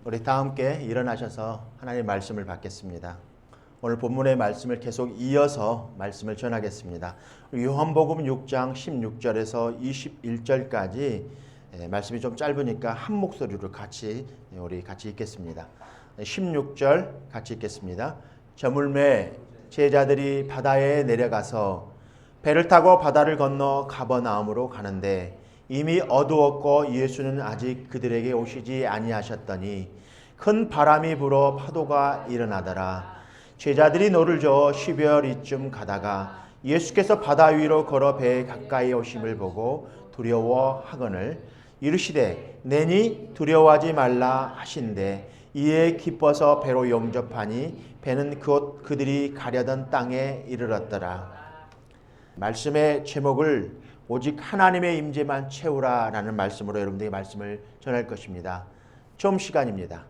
우리 다 함께 일어나셔서 하나님의 말씀을 받겠습니다. 오늘 본문의 말씀을 계속 이어서 말씀을 전하겠습니다. 요한복음 6장 16절에서 21절까지 말씀이 좀 짧으니까 한 목소리로 우리 같이 읽겠습니다. 16절 같이 읽겠습니다. 저물매 제자들이 바다에 내려가서 배를 타고 바다를 건너 가버나움으로 가는데 이미 어두웠고 예수는 아직 그들에게 오시지 아니하셨더니 큰 바람이 불어 파도가 일어나더라. 제자들이 노를 저어 12월이쯤 가다가 예수께서 바다 위로 걸어 배에 가까이 오심을 보고 두려워하거늘 이르시되 내니 두려워하지 말라 하신대 이에 기뻐서 배로 영접하니 배는 곧 그들이 가려던 땅에 이르렀더라. 말씀의 제목을 오직 하나님의 임재만 채우라라는 말씀으로 여러분들에게 말씀을 전할 것입니다. 좀 시간입니다.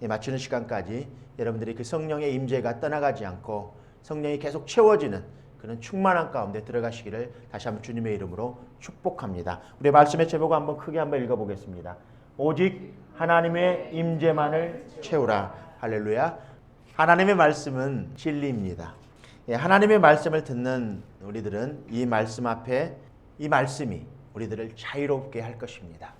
마치는 시간까지 여러분들이 그 성령의 임재가 떠나가지 않고 성령이 계속 채워지는 그런 충만한 가운데 들어가시기를 다시 한번 주님의 이름으로 축복합니다. 우리 말씀의 제목을 한번 크게 한번 읽어보겠습니다. 오직 하나님의 임재만을 채우라. 할렐루야. 하나님의 말씀은 진리입니다. 하나님의 말씀을 듣는 우리들은 이 말씀 앞에 이 말씀이 우리들을 자유롭게 할 것입니다.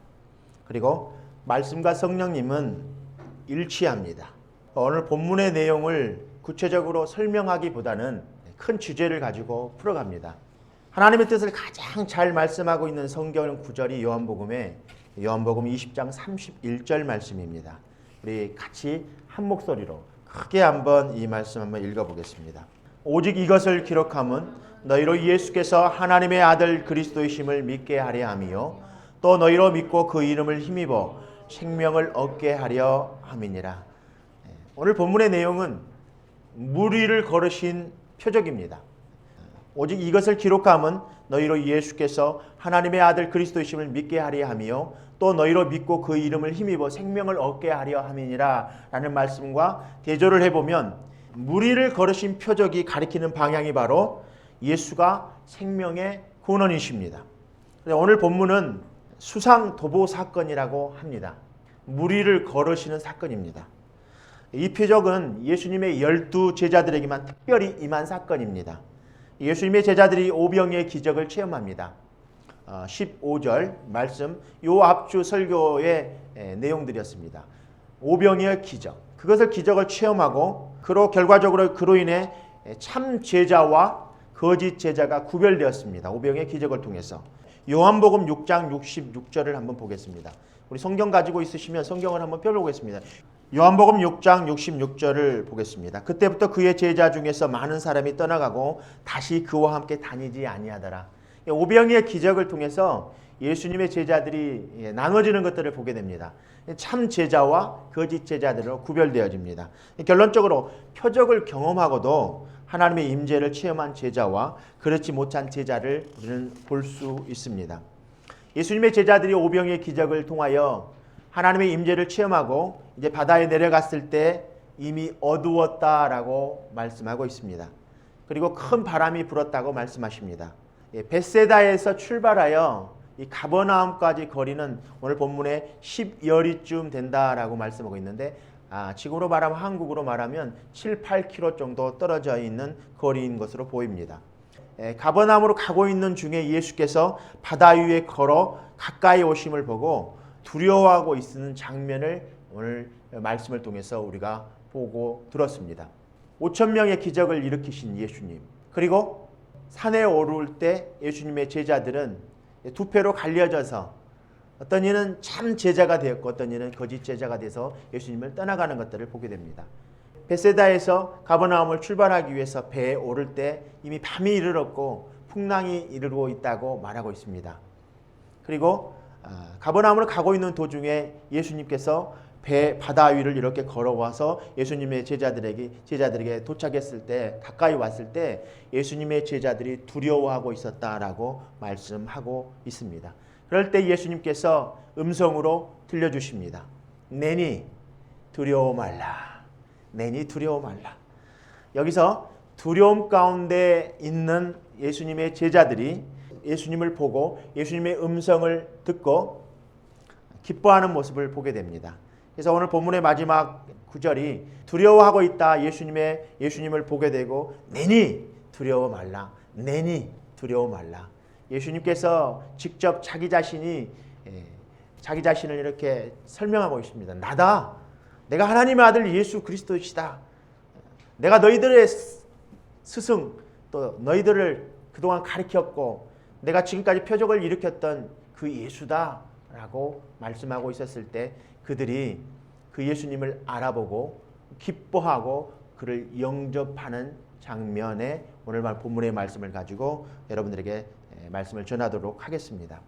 그리고 말씀과 성령님은 일치합니다. 오늘 본문의 내용을 구체적으로 설명하기보다는 큰 주제를 가지고 풀어갑니다. 하나님의 뜻을 가장 잘 말씀하고 있는 성경 구절이 요한복음 20장 31절 말씀입니다. 우리 같이 한 목소리로 크게 한번 이 말씀 한번 읽어보겠습니다. 오직 이것을 기록함은 너희로 예수께서 하나님의 아들 그리스도이심을 믿게 하려 함이요 또 너희로 믿고 그 이름을 힘입어 생명을 얻게 하려 함이니라. 오늘 본문의 내용은 물 위를 걸으신 표적입니다. 오직 이것을 기록함은 너희로 예수께서 하나님의 아들 그리스도이심을 믿게 하려 함이요 또 너희로 믿고 그 이름을 힘입어 생명을 얻게 하려 함이니라 라는 말씀과 대조를 해보면 물 위를 걸으신 표적이 가리키는 방향이 바로 예수가 생명의 근원이십니다. 오늘 본문은 수상도보 사건이라고 합니다. 물 위를 걸으시는 사건입니다. 이 표적은 예수님의 12 제자들에게만 특별히 임한 사건입니다. 예수님의 제자들이 오병이의 기적을 체험합니다. 15절 말씀, 요 앞주 설교의 내용들이었습니다. 오병이의 기적, 그것을 기적을 체험하고 그로 인해 참 제자와 거짓 제자가 구별되었습니다. 오병이의 기적을 통해서. 요한복음 6장 66절을 한번 보겠습니다. 우리 성경 가지고 있으시면 성경을 한번 펴보겠습니다. 요한복음 6장 66절을 보겠습니다. 그때부터 그의 제자 중에서 많은 사람이 떠나가고 다시 그와 함께 다니지 아니하더라. 오병이의 기적을 통해서 예수님의 제자들이 나눠지는 것들을 보게 됩니다. 참 제자와 거짓 제자들로 구별되어집니다. 결론적으로 표적을 경험하고도 하나님의 임재를 체험한 제자와 그렇지 못한 제자를 우리는 볼 수 있습니다. 예수님의 제자들이 오병이의 기적을 통하여 하나님의 임재를 체험하고 이제 바다에 내려갔을 때 이미 어두웠다라고 말씀하고 있습니다. 그리고 큰 바람이 불었다고 말씀하십니다. 벳세다에서 출발하여 이 가버나움까지 거리는 오늘 본문에 10여리쯤 된다라고 말씀하고 있는데 지금으로 말하면 한국으로 말하면 7, 8km 정도 떨어져 있는 거리인 것으로 보입니다. 가버나움으로 가고 있는 중에 예수께서 바다 위에 걸어 가까이 오심을 보고 두려워하고 있는 장면을 오늘 말씀을 통해서 우리가 보고 들었습니다. 5,000명의 기적을 일으키신 예수님, 그리고 산에 오를 때 예수님의 제자들은 두 패로 갈려져서 어떤 이는 참 제자가 되었고 어떤 이는 거짓 제자가 돼서 예수님을 떠나가는 것들을 보게 됩니다. 벳세다에서 가버나움을 출발하기 위해서 배에 오를 때 이미 밤이 이르렀고 풍랑이 이르고 있다고 말하고 있습니다. 그리고 가버나움으로 가고 있는 도중에 예수님께서 바다 위를 이렇게 걸어와서 예수님의 제자들에게 도착했을 때, 가까이 왔을 때 예수님의 제자들이 두려워하고 있었다라고 말씀하고 있습니다. 그럴 때 예수님께서 음성으로 들려주십니다. 내니 두려워 말라. 내니 두려워 말라. 여기서 두려움 가운데 있는 예수님의 제자들이 예수님을 보고 예수님의 음성을 듣고 기뻐하는 모습을 보게 됩니다. 그래서 오늘 본문의 마지막 구절이 두려워하고 있다 예수님을 보게 되고 내니 두려워 말라. 내니 두려워 말라. 예수님께서 직접 자기 자신을 이렇게 설명하고 있습니다. 나다. 내가 하나님의 아들 예수 그리스도이시다. 내가 너희들의 스승 또 너희들을 그동안 가르쳤고 내가 지금까지 표적을 일으켰던 그 예수다라고 말씀하고 있었을 때 그들이 그 예수님을 알아보고 기뻐하고 그를 영접하는 장면에 오늘 본문의 말씀을 가지고 여러분들에게 말씀을 전하도록 하겠습니다.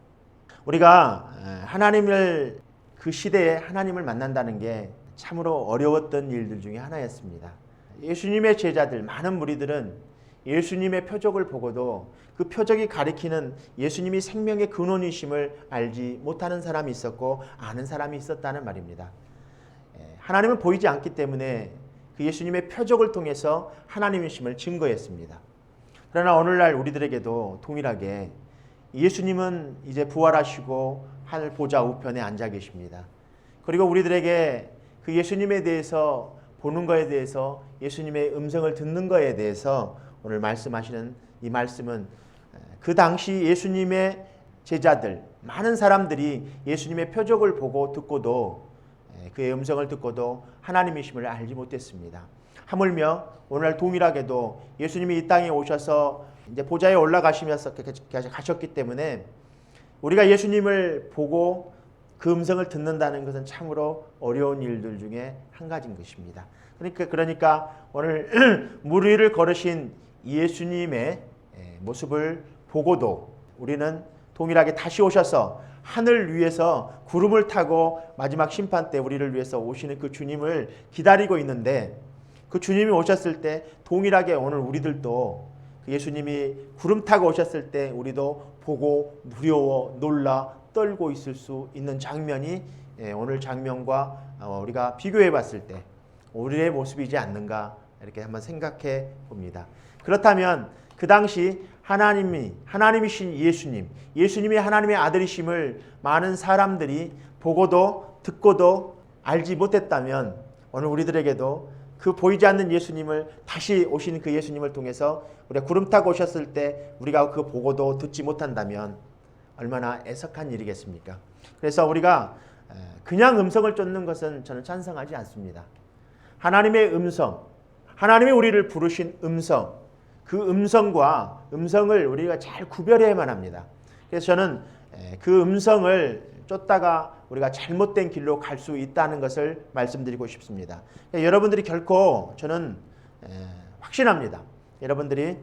우리가 하나님을 그 시대에 하나님을 만난다는 게 참으로 어려웠던 일들 중에 하나였습니다. 예수님의 제자들 많은 무리들은 예수님의 표적을 보고도 그 표적이 가리키는 예수님이 생명의 근원이심을 알지 못하는 사람이 있었고 아는 사람이 있었다는 말입니다. 하나님은 보이지 않기 때문에 그 예수님의 표적을 통해서 하나님이심을 증거했습니다. 그러나 오늘날 우리들에게도 동일하게 예수님은 이제 부활하시고 하늘 보좌 우편에 앉아 계십니다. 그리고 우리들에게 그 예수님에 대해서 보는 것에 대해서 예수님의 음성을 듣는 것에 대해서 오늘 말씀하시는 이 말씀은 그 당시 예수님의 제자들 많은 사람들이 예수님의 표적을 보고 듣고도 그의 음성을 듣고도 하나님이심을 알지 못했습니다. 하물며 오늘 동일하게도 예수님이 이 땅에 오셔서 이제 보좌에 올라가시면서 가셨기 때문에 우리가 예수님을 보고 그 음성을 듣는다는 것은 참으로 어려운 일들 중에 한 가지인 것입니다. 그러니까 오늘 물 위를 걸으신 예수님의 모습을 보고도 우리는 동일하게 다시 오셔서 하늘 위에서 구름을 타고 마지막 심판 때 우리를 위해서 오시는 그 주님을 기다리고 있는데 그 주님이 오셨을 때 동일하게 오늘 우리들도 그 예수님이 구름 타고 오셨을 때 우리도 보고 두려워 놀라 떨고 있을 수 있는 장면이 오늘 장면과 우리가 비교해 봤을 때 우리의 모습이지 않는가 이렇게 한번 생각해 봅니다. 그렇다면 그 당시 하나님이신 예수님이 하나님의 아들이심을 많은 사람들이 보고도 듣고도 알지 못했다면 오늘 우리들에게도 그 보이지 않는 예수님을 다시 오신 그 예수님을 통해서 우리가 구름 타고 오셨을 때 우리가 그 보고도 듣지 못한다면 얼마나 애석한 일이겠습니까? 그래서 우리가 그냥 음성을 쫓는 것은 저는 찬성하지 않습니다. 하나님의 음성, 하나님이 우리를 부르신 음성, 그 음성을 우리가 잘 구별해야만 합니다. 그래서 저는 그 음성을 쫓다가 우리가 잘못된 길로 갈 수 있다는 것을 말씀드리고 싶습니다. 여러분들이 결코 저는 확신합니다. 여러분들이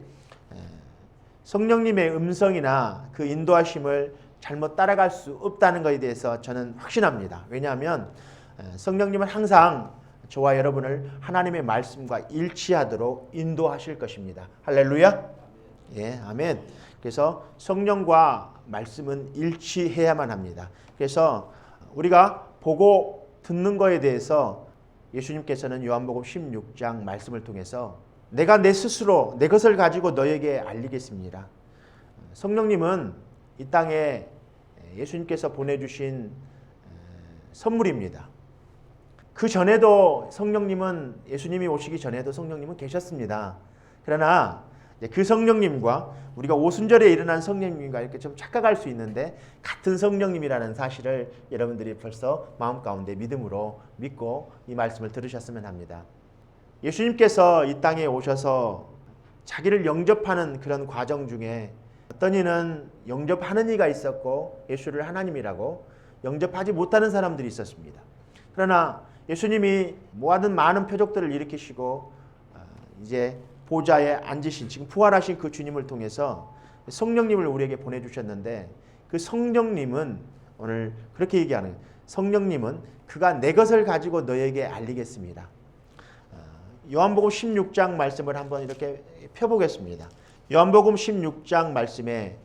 성령님의 음성이나 그 인도하심을 잘못 따라갈 수 없다는 것에 대해서 저는 확신합니다. 왜냐하면 성령님은 항상 저와 여러분을 하나님의 말씀과 일치하도록 인도하실 것입니다. 할렐루야. 예, 아멘. 그래서 성령과 말씀은 일치해야만 합니다. 그래서 우리가 보고 듣는 것에 대해서 예수님께서는 요한복음 16장 말씀을 통해서 내가 내 스스로 내 것을 가지고 너에게 알리겠습니다. 성령님은 이 땅에 예수님께서 보내주신 선물입니다. 그 전에도 성령님은 예수님이 오시기 전에도 성령님은 계셨습니다. 그러나 그 성령님과 우리가 오순절에 일어난 성령님과 이렇게 좀 착각할 수 있는데 같은 성령님이라는 사실을 여러분들이 벌써 마음 가운데 믿음으로 믿고 이 말씀을 들으셨으면 합니다. 예수님께서 이 땅에 오셔서 자기를 영접하는 그런 과정 중에 어떤 이는 영접하는 이가 있었고 예수를 하나님이라고 영접하지 못하는 사람들이 있었습니다. 그러나 예수님이 모든 많은 표적들을 일으키시고 이제 보좌에 앉으신 지금 부활하신 그 주님을 통해서 성령님을 우리에게 보내주셨는데 그 성령님은 오늘 그렇게 얘기하는 거예요. 성령님은 그가 내 것을 가지고 너에게 알리겠습니다. 요한복음 16장 말씀을 한번 이렇게 펴보겠습니다. 요한복음 16장 말씀에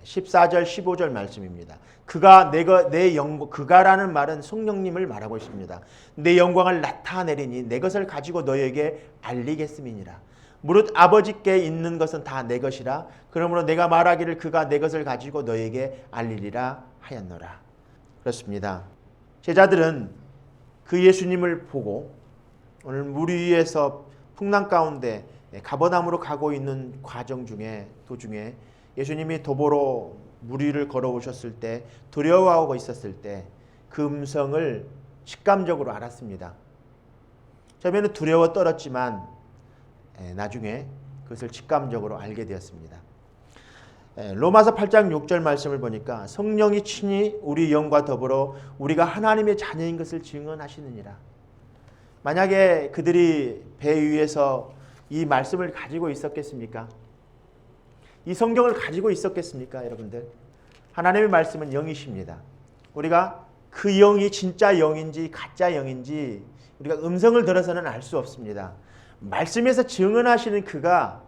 14절 15절 말씀입니다. 그가라는 말은 성령님을 말하고 있습니다. 내 영광을 나타내리니 내 것을 가지고 너에게 알리겠음이니라. 무릇 아버지께 있는 것은 다 내 것이라. 그러므로 내가 말하기를 그가 내 것을 가지고 너에게 알리리라 하였노라. 그렇습니다. 제자들은 그 예수님을 보고 오늘 물 위에서 풍랑 가운데 가버나움으로 가고 있는 과정 중에 도중에 예수님이 도보로 물 위를 걸어오셨을 때 두려워하고 있었을 때 그 음성을 직감적으로 알았습니다. 처음에는 두려워 떨었지만 나중에 그것을 직감적으로 알게 되었습니다. 로마서 8장 6절 말씀을 보니까 성령이 친히 우리 영과 더불어 우리가 하나님의 자녀인 것을 증언하시느니라. 만약에 그들이 배 위에서 이 말씀을 가지고 있었겠습니까? 이 성경을 가지고 있었겠습니까, 여러분들? 하나님의 말씀은 영이십니다. 우리가 그 영이 진짜 영인지 가짜 영인지 우리가 음성을 들어서는 알 수 없습니다. 말씀에서 증언하시는 그가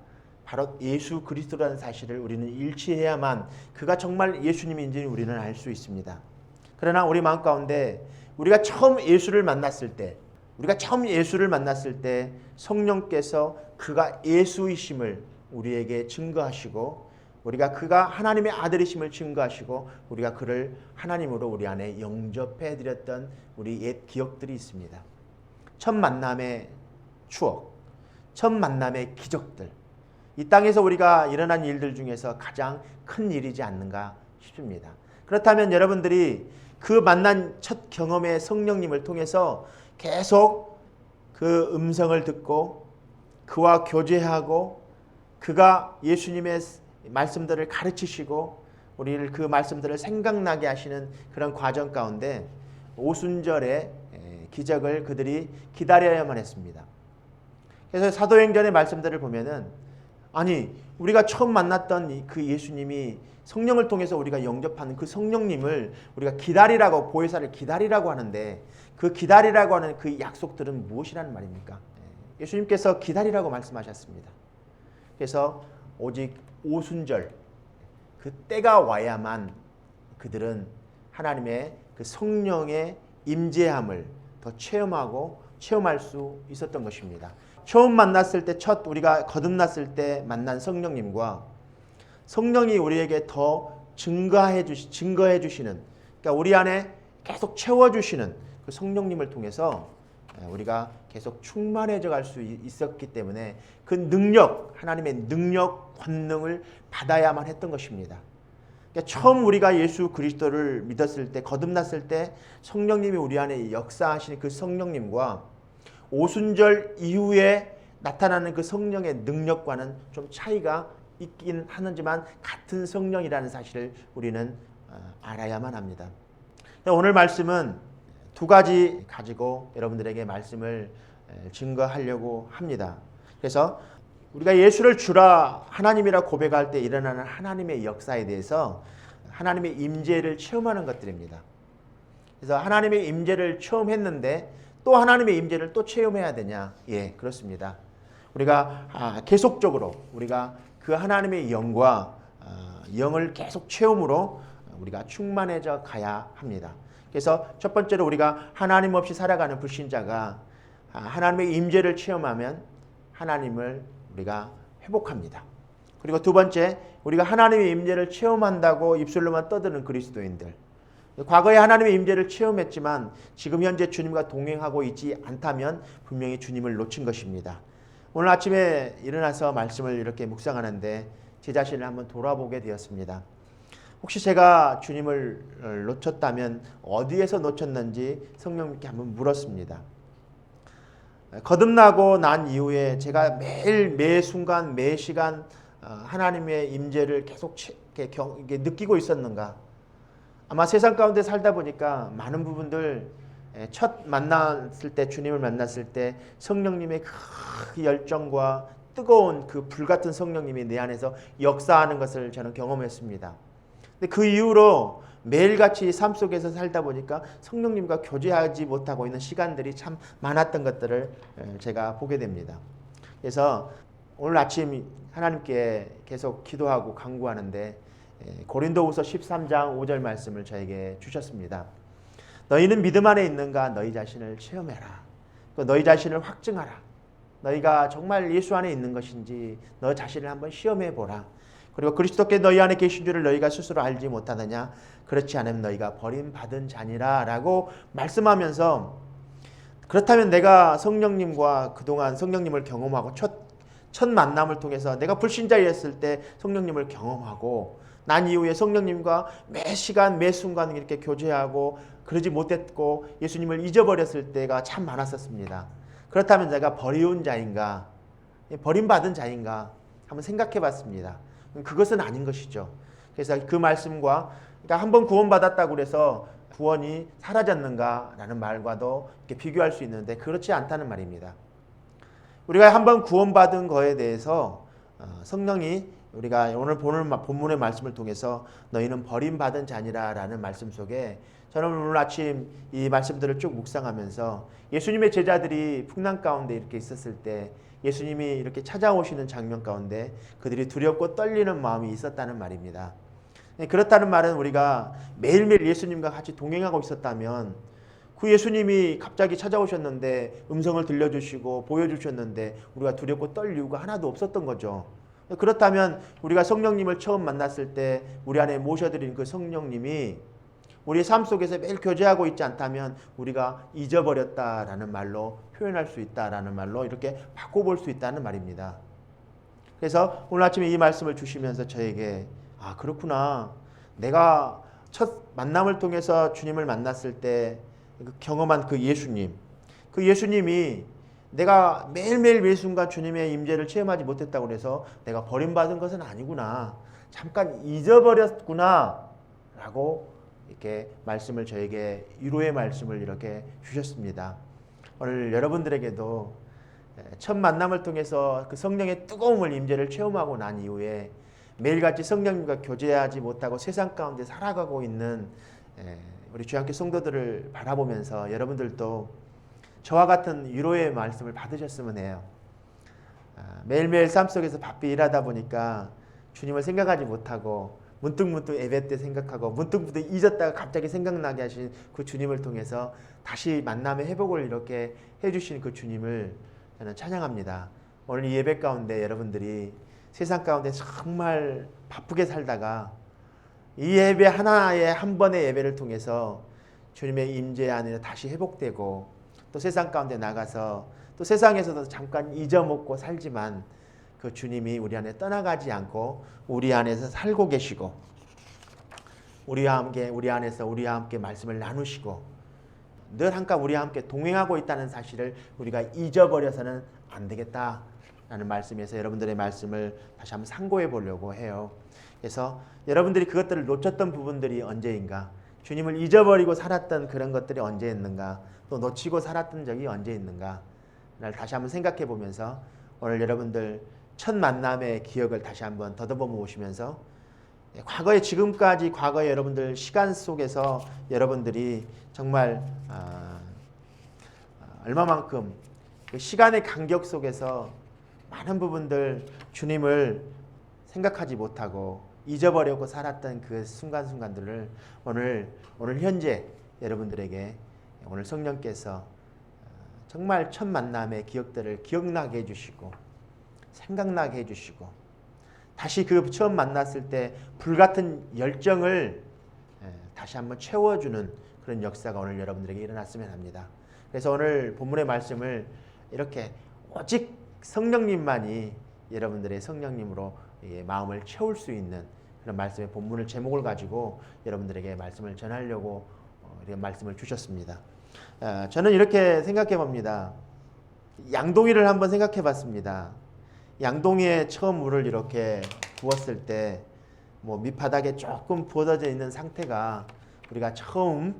바로 예수 그리스도라는 사실을 우리는 일치해야만 그가 정말 예수님인지 우리는 알 수 있습니다. 그러나 우리 마음 가운데 우리가 처음 예수를 만났을 때 성령께서 그가 예수이심을 우리에게 증거하시고 우리가 그가 하나님의 아들이심을 증거하시고 우리가 그를 하나님으로 우리 안에 영접해 드렸던 우리 옛 기억들이 있습니다. 첫 만남의 추억, 첫 만남의 기적들, 이 땅에서 우리가 일어난 일들 중에서 가장 큰 일이지 않는가 싶습니다. 그렇다면 여러분들이 그 만난 첫 경험의 성령님을 통해서 계속 그 음성을 듣고 그와 교제하고 그가 예수님의 말씀들을 가르치시고 우리를 그 말씀들을 생각나게 하시는 그런 과정 가운데 오순절의 기적을 그들이 기다려야만 했습니다. 그래서 사도행전의 말씀들을 보면은 아니 우리가 처음 만났던 그 예수님이 성령을 통해서 우리가 영접하는 그 성령님을 우리가 기다리라고 보혜사를 기다리라고 하는데 그 기다리라고 하는 그 약속들은 무엇이라는 말입니까? 예수님께서 기다리라고 말씀하셨습니다. 그래서 오직 오순절 그 때가 와야만 그들은 하나님의 그 성령의 임재함을 더 체험할 수 있었던 것입니다. 처음 만났을 때 우리가 거듭났을 때 만난 성령님과 성령이 우리에게 더 증거해 주시는 그러니까 우리 안에 계속 채워주시는 그 성령님을 통해서 우리가 계속 충만해져 갈 수 있었기 때문에 그 능력, 하나님의 능력, 권능을 받아야만 했던 것입니다. 그러니까 처음 우리가 예수 그리스도를 믿었을 때, 거듭났을 때 성령님이 우리 안에 역사하시는 그 성령님과 오순절 이후에 나타나는 그 성령의 능력과는 좀 차이가 있긴 하지만 같은 성령이라는 사실을 우리는 알아야만 합니다. 오늘 말씀은 두 가지 가지고 여러분들에게 말씀을 증거하려고 합니다. 그래서 우리가 예수를 주라 하나님이라 고백할 때 일어나는 하나님의 역사에 대해서 하나님의 임재를 체험하는 것들입니다. 그래서 하나님의 임재를 체험했는데 또 하나님의 임재를 또 체험해야 되냐? 예, 그렇습니다. 우리가 계속적으로 우리가 그 하나님의 영과 영을 계속 체험으로 우리가 충만해져 가야 합니다. 그래서 첫 번째로 우리가 하나님 없이 살아가는 불신자가 하나님의 임재를 체험하면 하나님을 우리가 회복합니다. 그리고 두 번째, 우리가 하나님의 임재를 체험한다고 입술로만 떠드는 그리스도인들. 과거에 하나님의 임재를 체험했지만 지금 현재 주님과 동행하고 있지 않다면 분명히 주님을 놓친 것입니다. 오늘 아침에 일어나서 말씀을 이렇게 묵상하는데 제 자신을 한번 돌아보게 되었습니다. 혹시 제가 주님을 놓쳤다면 어디에서 놓쳤는지 성령님께 한번 물었습니다. 거듭나고 난 이후에 제가 매일 매 순간 매 시간 하나님의 임재를 계속 느끼고 있었는가? 아마 세상 가운데 살다 보니까 많은 부분들 첫 만났을 때 주님을 만났을 때 성령님의 그 열정과 뜨거운 그 불같은 성령님이 내 안에서 역사하는 것을 저는 경험했습니다. 근데 그 이후로 매일같이 삶 속에서 살다 보니까 성령님과 교제하지 못하고 있는 시간들이 참 많았던 것들을 제가 보게 됩니다. 그래서 오늘 아침 하나님께 계속 기도하고 간구하는데 고린도후서 13장 5절 말씀을 저에게 주셨습니다. 너희는 믿음 안에 있는가? 너희 자신을 체험해라. 또 너희 자신을 확증하라. 너희가 정말 예수 안에 있는 것인지 너 자신을 한번 시험해 보라. 그리고 그리스도께 너희 안에 계신 줄을 너희가 스스로 알지 못하느냐? 그렇지 않으면 너희가 버림받은 자니라 라고 말씀하면서 그렇다면 내가 성령님과 그동안 성령님을 경험하고 첫 만남을 통해서 내가 불신자였을 때 성령님을 경험하고 난 이후에 성령님과 매 시간 매 순간 이렇게 교제하고 그러지 못했고 예수님을 잊어버렸을 때가 참 많았었습니다. 그렇다면 내가 버리운 자인가, 버림받은 자인가 한번 생각해 봤습니다. 그것은 아닌 것이죠. 그래서 그 말씀과 그러니까 한번 구원받았다고 그래서 구원이 사라졌는가라는 말과도 이렇게 비교할 수 있는데 그렇지 않다는 말입니다. 우리가 한번 구원받은 거에 대해서 성령이 우리가 오늘 본문의 말씀을 통해서 너희는 버림받은 자니라라는 말씀 속에 저는 오늘 아침 이 말씀들을 쭉 묵상하면서 예수님의 제자들이 풍랑 가운데 이렇게 있었을 때 예수님이 이렇게 찾아오시는 장면 가운데 그들이 두렵고 떨리는 마음이 있었다는 말입니다. 그렇다는 말은 우리가 매일매일 예수님과 같이 동행하고 있었다면 그 예수님이 갑자기 찾아오셨는데 음성을 들려주시고 보여주셨는데 우리가 두렵고 떨릴 이유가 하나도 없었던 거죠. 그렇다면 우리가 성령님을 처음 만났을 때 우리 안에 모셔드린 그 성령님이 우리의 삶 속에서 매일 교제하고 있지 않다면 우리가 잊어버렸다라는 말로 표현할 수 있다라는 말로 이렇게 바꿔볼 수 있다는 말입니다. 그래서 오늘 아침에 이 말씀을 주시면서 저에게 아 그렇구나. 내가 첫 만남을 통해서 주님을 만났을 때 경험한 그 예수님이 내가 매일매일 매 순간 주님의 임재를 체험하지 못했다고 해서 내가 버림받은 것은 아니구나. 잠깐 잊어버렸구나. 라고 이렇게 말씀을 저에게 위로의 말씀을 이렇게 주셨습니다. 오늘 여러분들에게도 첫 만남을 통해서 그 성령의 뜨거움을 임재를 체험하고 난 이후에 매일같이 성령님과 교제하지 못하고 세상 가운데 살아가고 있는 우리 주양교 성도들을 바라보면서 여러분들도 저와 같은 위로의 말씀을 받으셨으면 해요. 매일매일 삶 속에서 바삐 일하다 보니까 주님을 생각하지 못하고 문득문득 예배 때 생각하고 문득문득 잊었다가 갑자기 생각나게 하신 그 주님을 통해서 다시 만남의 회복을 이렇게 해주신 그 주님을 저는 찬양합니다. 오늘 이 예배 가운데 여러분들이 세상 가운데 정말 바쁘게 살다가 이 예배 하나의 한 번의 예배를 통해서 주님의 임재 안에 다시 회복되고 또 세상 가운데 나가서 또 세상에서도 잠깐 잊어먹고 살지만 그 주님이 우리 안에 떠나가지 않고 우리 안에서 살고 계시고 우리 안에서 우리와 함께 말씀을 나누시고 늘 항상 우리와 함께 동행하고 있다는 사실을 우리가 잊어버려서는 안 되겠다라는 말씀에서 여러분들의 말씀을 다시 한번 상고해 보려고 해요. 그래서 여러분들이 그것들을 놓쳤던 부분들이 언제인가, 주님을 잊어버리고 살았던 그런 것들이 언제였는가, 또 놓치고 살았던 적이 언제 있는가 를 다시 한번 생각해 보면서 오늘 여러분들 첫 만남의 기억을 다시 한번 더듬어 보시면서 과거에 지금까지 과거의 여러분들 시간 속에서 여러분들이 정말 얼마만큼 그 시간의 간격 속에서 많은 부분들 주님을 생각하지 못하고 잊어버리고 살았던 그 순간순간들을 오늘 현재 여러분들에게 오늘 성령께서 정말 첫 만남의 기억들을 기억나게 해주시고 생각나게 해주시고 다시 그 처음 만났을 때 불같은 열정을 다시 한번 채워주는 그런 역사가 오늘 여러분들에게 일어났으면 합니다. 그래서 오늘 본문의 말씀을 이렇게 오직 성령님만이 여러분들의 성령님으로 마음을 채울 수 있는 그런 말씀의 본문을 제목을 가지고 여러분들에게 말씀을 전하려고 이런 말씀을 주셨습니다. 저는 이렇게 생각해 봅니다. 양동이를 한번 생각해 봤습니다. 양동이에 처음 물을 이렇게 부었을 때 밑바닥에 조금 부어져 있는 상태가 우리가 처음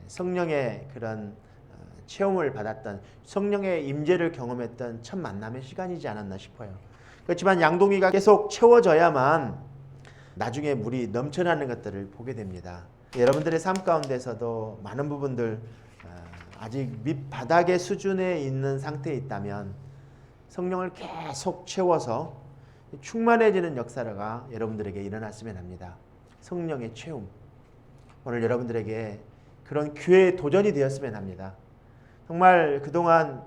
성령의 그런 체험을 받았던 성령의 임재를 경험했던 첫 만남의 시간이지 않았나 싶어요. 그렇지만 양동이가 계속 채워져야만 나중에 물이 넘쳐나는 것들을 보게 됩니다. 여러분들의 삶 가운데서도 많은 부분들 아직 밑바닥의 수준에 있는 상태에 있다면 성령을 계속 채워서 충만해지는 역사가 여러분들에게 일어났으면 합니다. 성령의 체험. 오늘 여러분들에게 그런 기회의 도전이 되었으면 합니다. 정말 그동안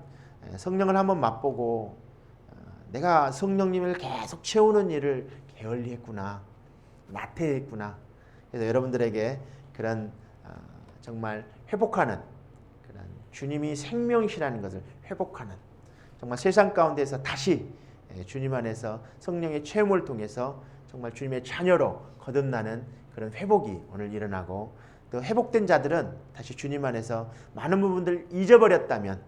성령을 한번 맛보고 내가 성령님을 계속 채우는 일을 게을리 했구나. 나태했구나. 그래서 여러분들에게 그런 정말 회복하는 그런 주님이 생명이시라는 것을 회복하는, 정말 세상 가운데서 다시 주님 안에서 성령의 체험을 통해서 정말 주님의 자녀로 거듭나는 그런 회복이 오늘 일어나고, 또 회복된 자들은 다시 주님 안에서 많은 부분들 잊어버렸다면,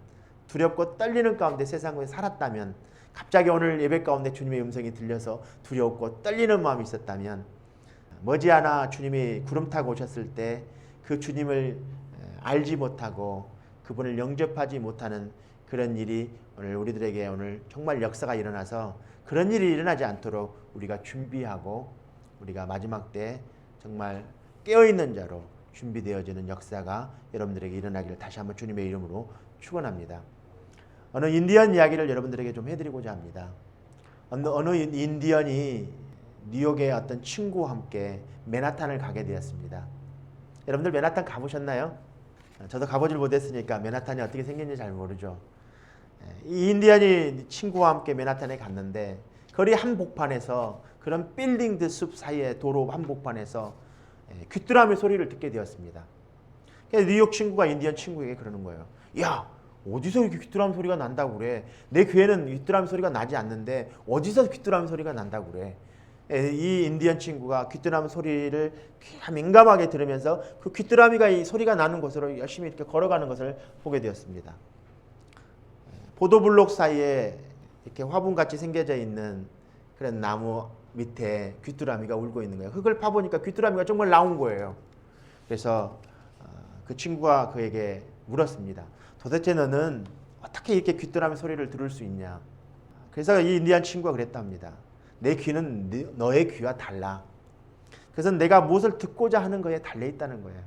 두렵고 떨리는 가운데 세상에 살았다면, 갑자기 오늘 예배 가운데 주님의 음성이 들려서 두렵고 떨리는 마음이 있었다면, 머지않아 주님이 구름 타고 오셨을 때 그 주님을 알지 못하고 그분을 영접하지 못하는 그런 일이 오늘 우리들에게 오늘 정말 역사가 일어나서, 그런 일이 일어나지 않도록 우리가 준비하고 우리가 마지막 때 정말 깨어있는 자로 준비되어지는 역사가 여러분들에게 일어나기를 다시 한번 주님의 이름으로 축원합니다. 어느 인디언 이야기를 여러분들에게 좀 해드리고자 합니다. 어느 인디언이 뉴욕의 어떤 친구와 함께 맨하탄을 가게 되었습니다. 여러분들 맨하탄 가보셨나요? 저도 가보질 못했으니까 맨하탄이 어떻게 생겼는지 잘 모르죠. 이 인디언이 친구와 함께 맨하탄에 갔는데, 거리 한복판에서, 그런 빌딩들 숲 사이에 도로 한복판에서 귀뚜라미 소리를 듣게 되었습니다. 그래서 뉴욕 친구가 인디언 친구에게 그러는 거예요. 야, 어디서 이렇게 귀뚜라미 소리가 난다고 그래? 내 귀에는 귀뚜라미 소리가 나지 않는데 어디서 귀뚜라미 소리가 난다고 그래? 이 인디언 친구가 귀뚜라미 소리를 민감하게 들으면서 그 귀뚜라미가 이 소리가 나는 곳으로 열심히 이렇게 걸어가는 것을 보게 되었습니다. 보도블록 사이에 이렇게 화분같이 생겨져 있는 그런 나무 밑에 귀뚜라미가 울고 있는 거예요. 흙을 파보니까 귀뚜라미가 정말 나온 거예요. 그래서 그 친구가 그에게 물었습니다. 도대체 너는 어떻게 이렇게 귀뚜라미 소리를 들을 수 있냐? 그래서 이 인디언 친구가 그랬답니다. 내 귀는 너의 귀와 달라. 그래서 내가 무엇을 듣고자 하는 거에 달려 있다는 거예요.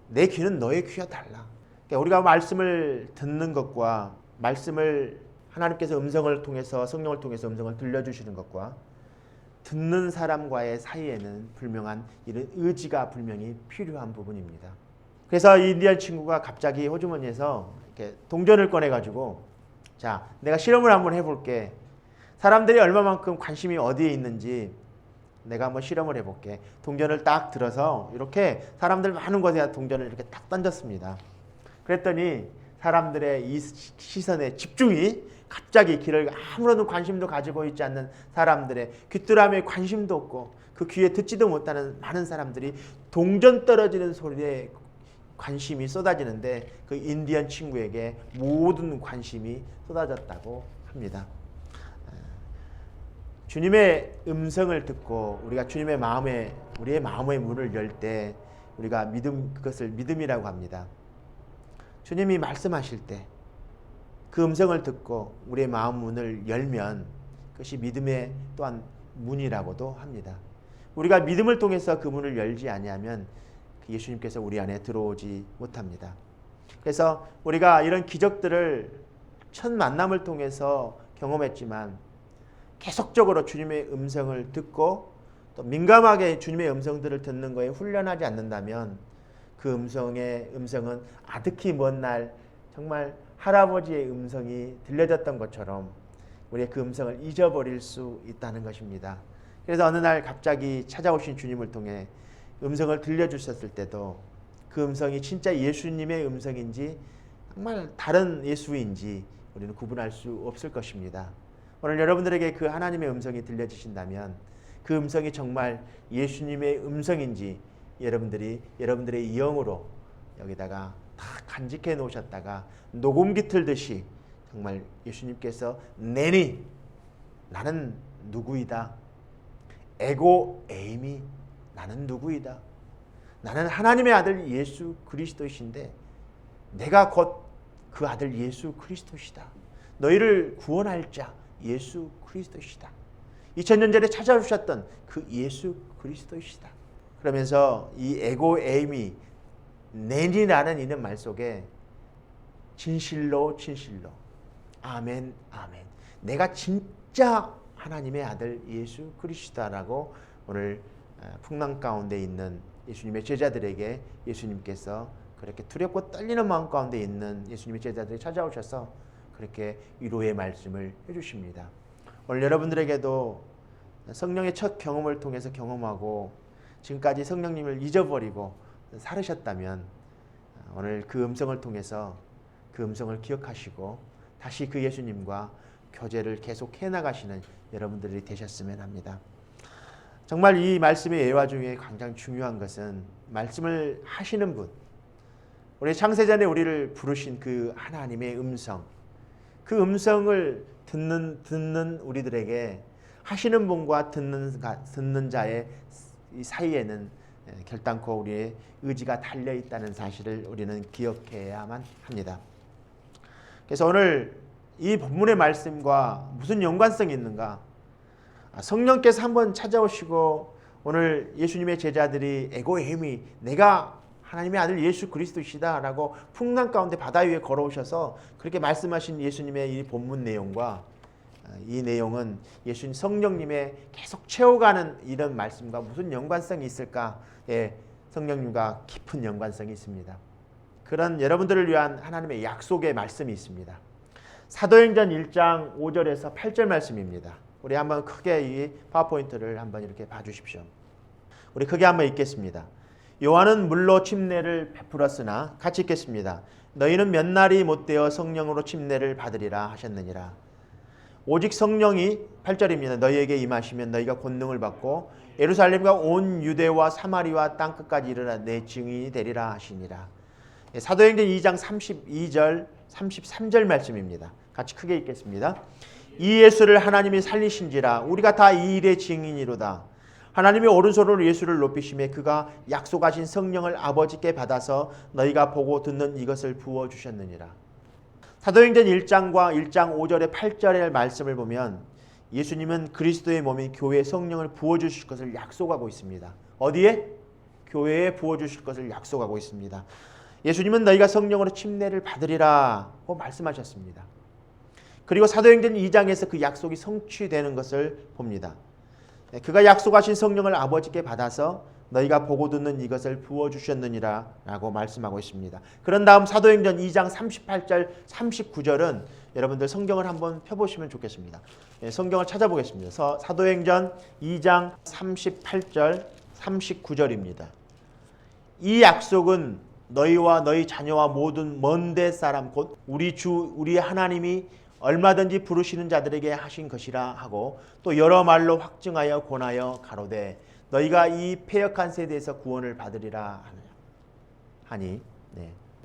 내 귀는 너의 귀와 달라. 그러니까 우리가 말씀을 듣는 것과, 말씀을 하나님께서 음성을 통해서, 성령을 통해서 음성을 들려주시는 것과 듣는 사람과의 사이에는 분명한 이런 의지가 분명히 필요한 부분입니다. 그래서 이 인디언 친구가 갑자기 호주머니에서 이렇게 동전을 꺼내가지고, 자, 내가 실험을 한번 해볼게. 사람들이 얼마만큼 관심이 어디에 있는지 내가 한번 실험을 해볼게. 동전을 딱 들어서 이렇게 사람들 많은 곳에 동전을 이렇게 딱 던졌습니다. 그랬더니 사람들의 이 시선의 집중이 갑자기 귀를 아무런 관심도 가지고 있지 않는 사람들의, 귀뚜라미에 관심도 없고 그 귀에 듣지도 못하는 많은 사람들이 동전 떨어지는 소리에 관심이 쏟아지는데, 그 인디언 친구에게 모든 관심이 쏟아졌다고 합니다. 주님의 음성을 듣고 우리가 주님의 우리의 마음의 문을 열 때 우리가 그것을 믿음이라고 합니다. 주님이 말씀하실 때 그 음성을 듣고 우리의 마음 문을 열면 그것이 믿음의 또한 문이라고도 합니다. 우리가 믿음을 통해서 그 문을 열지 아니하면 예수님께서 우리 안에 들어오지 못합니다. 그래서 우리가 이런 기적들을 첫 만남을 통해서 경험했지만, 계속적으로 주님의 음성을 듣고 또 민감하게 주님의 음성들을 듣는 거에 훈련하지 않는다면, 그 음성은 아득히 먼 날 정말 할아버지의 음성이 들려졌던 것처럼 우리의 그 음성을 잊어버릴 수 있다는 것입니다. 그래서 어느 날 갑자기 찾아오신 주님을 통해 음성을 들려주셨을 때도 그 음성이 진짜 예수님의 음성인지 정말 다른 예수인지 우리는 구분할 수 없을 것입니다. 오늘 여러분들에게 그 하나님의 음성이 들려지신다면 그 음성이 정말 예수님의 음성인지 여러분들의 영으로 여기다가 다 간직해 놓으셨다가 녹음기 틀듯이 정말 예수님께서 내니 나는 누구이다. 에고 에이미 나는 누구이다. 나는 하나님의 아들 예수 그리스도이신데 내가 곧 그 아들 예수 그리스도시다. 너희를 구원할 자 예수 그리스도시다. 2000년 전에 찾아오셨던 그 예수 그리스도시다. 그러면서 이 에고 에이미 내니라는 이는 말 속에 진실로 아멘 아멘 내가 진짜 하나님의 아들 예수 그리스도라고 오늘 풍랑 가운데 있는 예수님의 제자들에게 예수님께서 그렇게 두렵고 떨리는 마음 가운데 있는 예수님의 제자들이 찾아오셔서 그렇게 위로의 말씀을 해주십니다. 오늘 여러분들에게도 성령의 첫 경험을 통해서 경험하고 지금까지 성령님을 잊어버리고 살으셨다면 오늘 그 음성을 통해서 그 음성을 기억하시고 다시 그 예수님과 교제를 계속 해나가시는 여러분들이 되셨으면 합니다. 정말 이 말씀의 예화 중에 가장 중요한 것은 말씀을 하시는 분, 우리 창세전에 우리를 부르신 그 하나님의 음성, 그 음성을 듣는 우리들에게 하시는 분과 듣는 자의 이 사이에는 결단코 우리의 의지가 달려 있다는 사실을 우리는 기억해야만 합니다. 그래서 오늘 이 본문의 말씀과 무슨 연관성이 있는가? 성령께서 한번 찾아오시고 오늘 예수님의 제자들이 에고에미 내가 하나님의 아들 예수 그리스도시다라고 풍랑 가운데 바다 위에 걸어오셔서 그렇게 말씀하신 예수님의 이 본문 내용과 이 내용은 예수님 성령님의 계속 채워가는 이런 말씀과 무슨 연관성이 있을까? 예, 성령님과 깊은 연관성이 있습니다. 그런 여러분들을 위한 하나님의 약속의 말씀이 있습니다. 사도행전 1장 5절에서 8절 말씀입니다. 우리 한번 크게 이 파워포인트를 한번 이렇게 봐주십시오. 우리 크게 한번 읽겠습니다. 요한은 물로 침례를 베풀었으나 같이 읽겠습니다. 너희는 몇 날이 못되어 성령으로 침례를 받으리라 하셨느니라. 오직 성령이 8절입니다. 너희에게 임하시면 너희가 권능을 받고 예루살렘과 온 유대와 사마리아 땅끝까지 이르러 내 증인이 되리라 하시니라. 사도행전 2장 32절 33절 말씀입니다. 같이 크게 읽겠습니다. 이 예수를 하나님이 살리신지라 우리가 다 이 일의 증인이로다. 하나님이 오른손으로 예수를 높이시매 그가 약속하신 성령을 아버지께 받아서 너희가 보고 듣는 이것을 부어주셨느니라. 사도행전 1장과 1장 5절에 8절의 말씀을 보면 예수님은 그리스도의 몸인 교회에 성령을 부어주실 것을 약속하고 있습니다. 어디에? 교회에 부어주실 것을 약속하고 있습니다. 예수님은 너희가 성령으로 침례를 받으리라고 말씀하셨습니다. 그리고 사도행전 2장에서 그 약속이 성취되는 것을 봅니다. 그가 약속하신 성령을 아버지께 받아서 너희가 보고 듣는 이것을 부어주셨느니라 라고 말씀하고 있습니다. 그런 다음 사도행전 2장 38절 39절은 여러분들 성경을 한번 펴보시면 좋겠습니다. 성경을 찾아보겠습니다. 사도행전 2장 38절 39절입니다. 이 약속은 너희와 너희 자녀와 모든 먼데 사람 곧 우리 주 우리 하나님이 얼마든지 부르시는 자들에게 하신 것이라 하고 또 여러 말로 확증하여 권하여 가로되 너희가 이 패역한 세대에서 구원을 받으리라 하니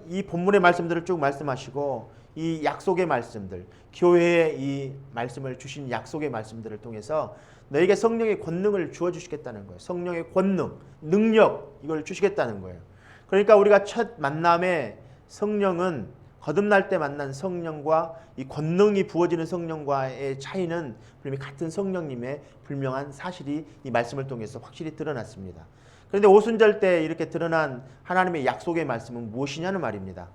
이 본문의 말씀들을 쭉 말씀하시고 이 약속의 말씀들 교회에 이 말씀을 주신 약속의 말씀들을 통해서 너희에게 성령의 권능을 주어주시겠다는 거예요. 성령의 권능, 능력 이걸 주시겠다는 거예요. 그러니까 우리가 첫 만남에 성령은 거듭날 때 만난 성령과 이 권능이 부어지는 성령과의 차이는 분명히 같은 성령님의 분명한 사실이 이 말씀을 통해서 확실히 드러났습니다. 그런데 오순절 때 이렇게 드러난 하나님의 약속의 말씀은 무엇이냐는 말입니다.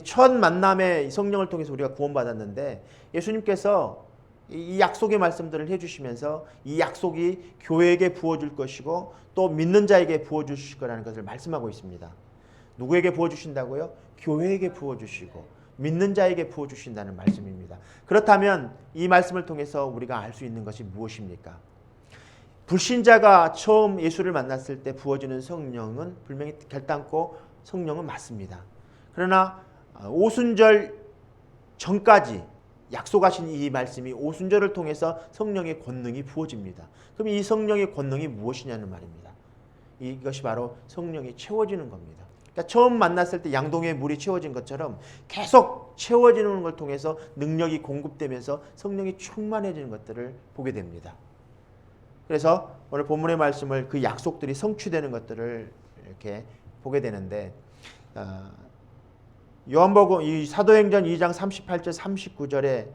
첫 만남에 성령을 통해서 우리가 구원받았는데 예수님께서 이 약속의 말씀들을 해주시면서 이 약속이 교회에게 부어줄 것이고 또 믿는 자에게 부어주실 거라는 것을 말씀하고 있습니다. 누구에게 부어주신다고요? 교회에게 부어주시고 믿는 자에게 부어주신다는 말씀입니다. 그렇다면 이 말씀을 통해서 우리가 알 수 있는 것이 무엇입니까? 불신자가 처음 예수를 만났을 때 부어지는 성령은 분명히 결단코 성령은 맞습니다. 그러나 오순절 전까지 약속하신 이 말씀이 오순절을 통해서 성령의 권능이 부어집니다. 그럼 이 성령의 권능이 무엇이냐는 말입니다. 이것이 바로 성령이 채워지는 겁니다. 그러니까 처음 만났을 때 양동이에 물이 채워진 것처럼 계속 채워지는 걸 통해서 능력이 공급되면서 성령이 충만해지는 것들을 보게 됩니다. 그래서 오늘 본문의 말씀을 그 약속들이 성취되는 것들을 이렇게 보게 되는데 요한복음 이 사도행전 2장 38절 39절에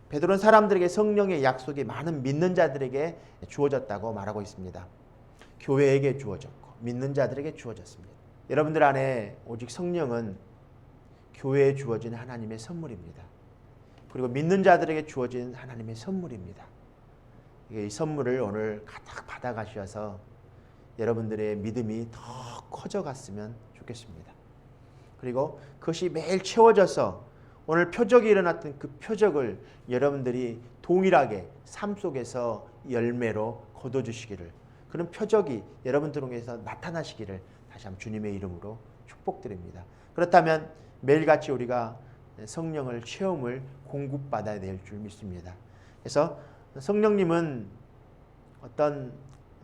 베드로는 사람들에게 성령의 약속이 많은 믿는 자들에게 주어졌다고 말하고 있습니다. 교회에게 주어졌고 믿는 자들에게 주어졌습니다. 여러분들 안에 오직 성령은 교회에 주어진 하나님의 선물입니다. 그리고 믿는 자들에게 주어진 하나님의 선물입니다. 이 선물을 오늘 가득 받아가셔서 여러분들의 믿음이 더 커져갔으면 좋겠습니다. 그리고 그것이 매일 채워져서 오늘 표적이 일어났던 그 표적을 여러분들이 동일하게 삶 속에서 열매로 거둬주시기를 그런 표적이 여러분들 중에서 나타나시기를 다시 한번 주님의 이름으로 축복드립니다. 그렇다면 매일같이 우리가 성령을 체험을 공급받아야 될 줄 믿습니다. 그래서 성령님은 어떤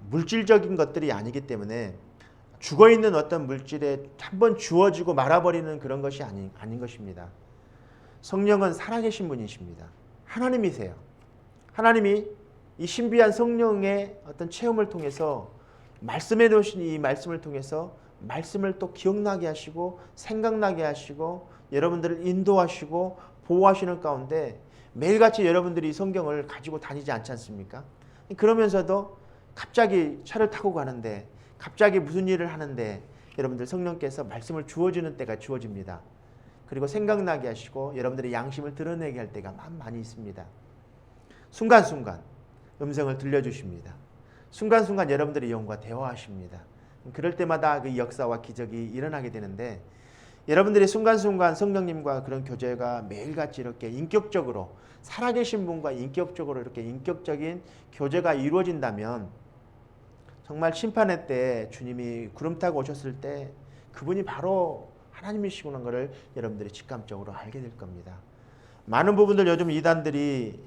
물질적인 것들이 아니기 때문에 죽어있는 어떤 물질에 한번 주어지고 말아버리는 그런 것이 아닌 것입니다. 성령은 살아계신 분이십니다. 하나님이세요. 하나님이 이 신비한 성령의 어떤 체험을 통해서 말씀해 놓으신 이 말씀을 통해서 말씀을 또 기억나게 하시고 생각나게 하시고 여러분들을 인도하시고 보호하시는 가운데 매일같이 여러분들이 이 성경을 가지고 다니지 않지 않습니까? 그러면서도 갑자기 차를 타고 가는데 갑자기 무슨 일을 하는데 여러분들 성령께서 말씀을 주어주는 때가 주어집니다. 그리고 생각나게 하시고 여러분들의 양심을 드러내게 할 때가 많이 있습니다. 순간순간 음성을 들려주십니다. 순간순간 여러분들의 영과 대화하십니다. 그럴 때마다 그 역사와 기적이 일어나게 되는데 여러분들이 순간순간 성령님과 그런 교제가 매일같이 이렇게 인격적으로 살아계신 분과 인격적으로 이렇게 인격적인 교제가 이루어진다면 정말 심판의 때 주님이 구름 타고 오셨을 때 그분이 바로 하나님이시구나 것을 여러분들이 직감적으로 알게 될 겁니다. 많은 부분들 요즘 이단들이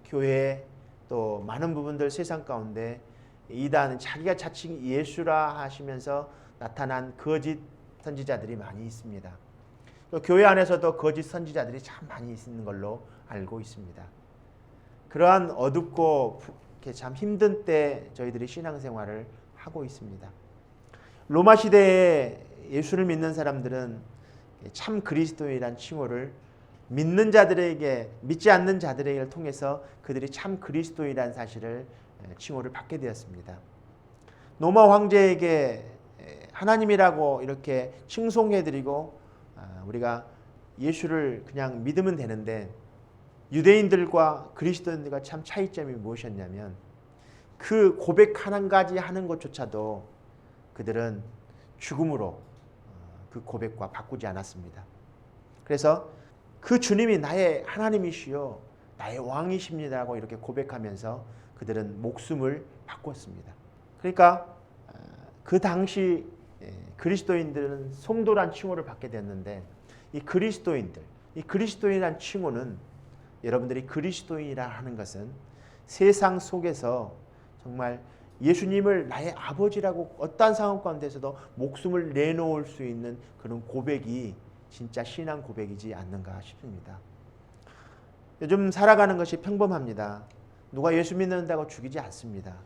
교회 또 많은 부분들 세상 가운데 이단 자기가 자칭 예수라 하시면서 나타난 거짓 선지자들이 많이 있습니다. 또 교회 안에서도 거짓 선지자들이 참 많이 있는 걸로 알고 있습니다. 그러한 어둡고 참 힘든 때 저희들이 신앙생활을 하고 있습니다. 로마 시대에 예수를 믿는 사람들은 참 그리스도인이란 칭호를 믿는 자들에게 믿지 않는 자들에게 통해서 그들이 참 그리스도인이라는 사실을 칭호를 받게 되었습니다. 로마 황제에게 하나님이라고 이렇게 칭송해드리고 우리가 예수를 그냥 믿으면 되는데 유대인들과 그리스도인들과 참 차이점이 무엇이었냐면 그 고백 한 가지 하는 것조차도 그들은 죽음으로 그 고백과 바꾸지 않았습니다. 그래서 그 주님이 나의 하나님이시요 나의 왕이십니다라고 이렇게 고백하면서 그들은 목숨을 바꿨습니다. 그러니까 그 당시 그리스도인들은 성도란 칭호를 받게 됐는데 이 그리스도인이란 칭호는 여러분들이 그리스도인이라 하는 것은 세상 속에서 정말 예수님을 나의 아버지라고 어떠한 상황 가운데서도 목숨을 내놓을 수 있는 그런 고백이 진짜 신앙 고백이지 않는가 싶습니다. 요즘 살아가는 것이 평범합니다. 누가 예수 믿는다고 죽이지 않습니다.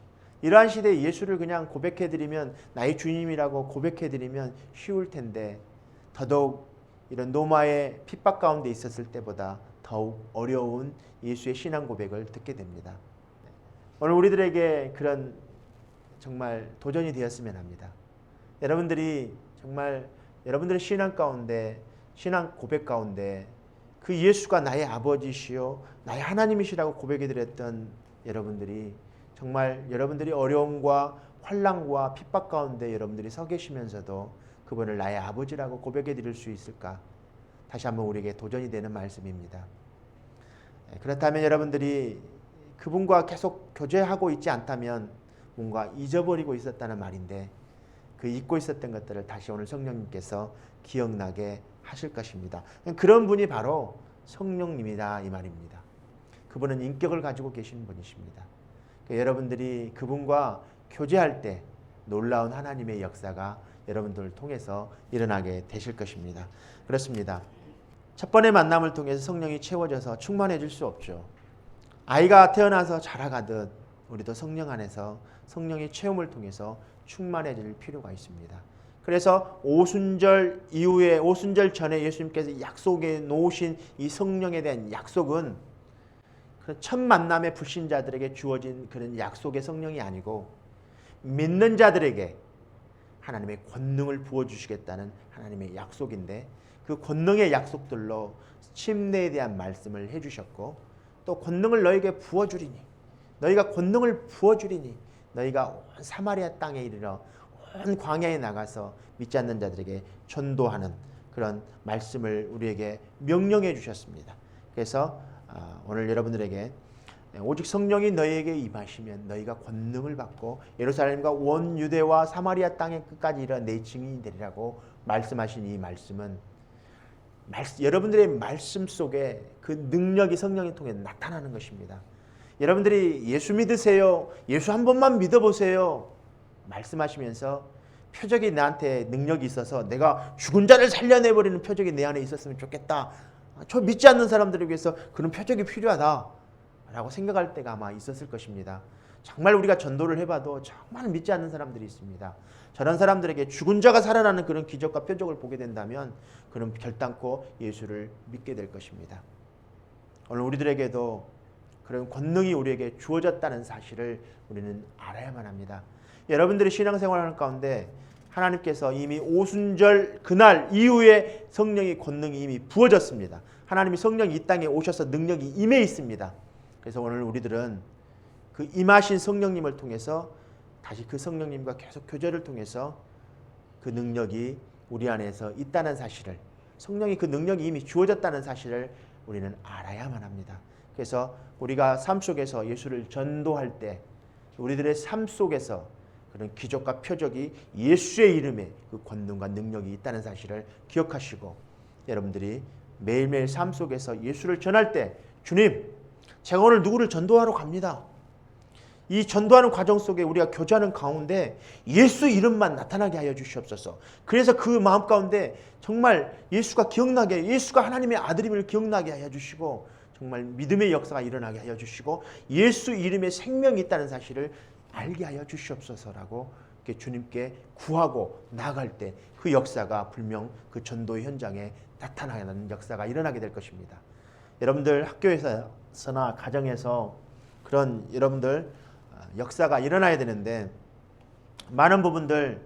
이러한 시대에 예수를 그냥 고백해드리면 나의 주님이라고 고백해드리면 쉬울 텐데 더더욱 이런 로마의 핍박 가운데 있었을 때보다 더욱 어려운 예수의 신앙 고백을 듣게 됩니다. 오늘 우리들에게 그런 정말 도전이 되었으면 합니다. 여러분들이 정말 여러분들의 신앙 가운데 신앙 고백 가운데 그 예수가 나의 아버지시요 나의 하나님이시라고 고백해드렸던 여러분들이 정말 여러분들이 어려움과 환난과 핍박 가운데 여러분들이 서 계시면서도 그분을 나의 아버지라고 고백해 드릴 수 있을까? 다시 한번 우리에게 도전이 되는 말씀입니다. 그렇다면 여러분들이 그분과 계속 교제하고 있지 않다면 뭔가 잊어버리고 있었다는 말인데 그 잊고 있었던 것들을 다시 오늘 성령님께서 기억나게 하실 것입니다. 그런 분이 바로 성령님이다 이 말입니다. 그분은 인격을 가지고 계신 분이십니다. 여러분들이 그분과 교제할 때 놀라운 하나님의 역사가 여러분들을 통해서 일어나게 되실 것입니다. 그렇습니다. 첫 번의 만남을 통해서 성령이 채워져서 충만해질 수 없죠. 아이가 태어나서 자라가듯 우리도 성령 안에서 성령의 체험을 통해서 충만해질 필요가 있습니다. 그래서 오순절 이후에 오순절 전에 예수님께서 약속해 놓으신 이 성령에 대한 약속은 첫 만남의 불신자들에게 주어진 그런 약속의 성령이 아니고 믿는 자들에게 하나님의 권능을 부어주시겠다는 하나님의 약속인데 그 권능의 약속들로 침례에 대한 말씀을 해주셨고 또 권능을 너에게 부어주리니 너희가 권능을 부어주리니 너희가 온 사마리아 땅에 이르러 온 광야에 나가서 믿지 않는 자들에게 전도하는 그런 말씀을 우리에게 명령해 주셨습니다. 그래서 오늘 여러분들에게 오직 성령이 너희에게 임하시면 너희가 권능을 받고 예루살렘과 온 유대와 사마리아 땅의 끝까지 이르러 내 증인이 되리라고 말씀하신 이 말씀은 여러분들의 말씀 속에 그 능력이 성령을 통해 나타나는 것입니다. 여러분들이 예수 믿으세요. 예수 한 번만 믿어보세요. 말씀하시면서 표적이 나한테 능력이 있어서 내가 죽은 자를 살려내버리는 표적이 내 안에 있었으면 좋겠다. 저 믿지 않는 사람들을 위해서 그런 표적이 필요하다라고 생각할 때가 아마 있었을 것입니다. 정말 우리가 전도를 해봐도 정말 믿지 않는 사람들이 있습니다. 저런 사람들에게 죽은 자가 살아나는 그런 기적과 표적을 보게 된다면 그는 결단코 예수를 믿게 될 것입니다. 오늘 우리들에게도 그런 권능이 우리에게 주어졌다는 사실을 우리는 알아야만 합니다. 여러분들이 신앙생활하는 가운데 하나님께서 이미 오순절 그날 이후에 성령의 권능이 이미 부어졌습니다. 하나님이 성령이 이 땅에 오셔서 능력이 임해 있습니다. 그래서 오늘 우리들은 그 임하신 성령님을 통해서 다시 그 성령님과 계속 교제를 통해서 그 능력이 우리 안에서 있다는 사실을, 성령이 그 능력이 이미 주어졌다는 사실을 우리는 알아야만 합니다. 그래서 우리가 삶 속에서 예수를 전도할 때 우리들의 삶 속에서 그런 기적과 표적이 예수의 이름에 그 권능과 능력이 있다는 사실을 기억하시고 여러분들이 매일매일 삶 속에서 예수를 전할 때 주님, 제가 오늘 누구를 전도하러 갑니다. 이 전도하는 과정 속에 우리가 교제하는 가운데 예수 이름만 나타나게 하여 주시옵소서. 그래서 그 마음 가운데 정말 예수가 기억나게, 예수가 하나님의 아들임을 기억나게 하여 주시고 정말 믿음의 역사가 일어나게 하여 주시고 예수 이름에 생명이 있다는 사실을 알게 하여 주시옵소서라고 주님께 구하고 나아갈 때 그 역사가 분명 그 전도의 현장에 나타나는 역사가 일어나게 될 것입니다. 여러분들 학교에서나 가정에서 그런 여러분들 역사가 일어나야 되는데 많은 부분들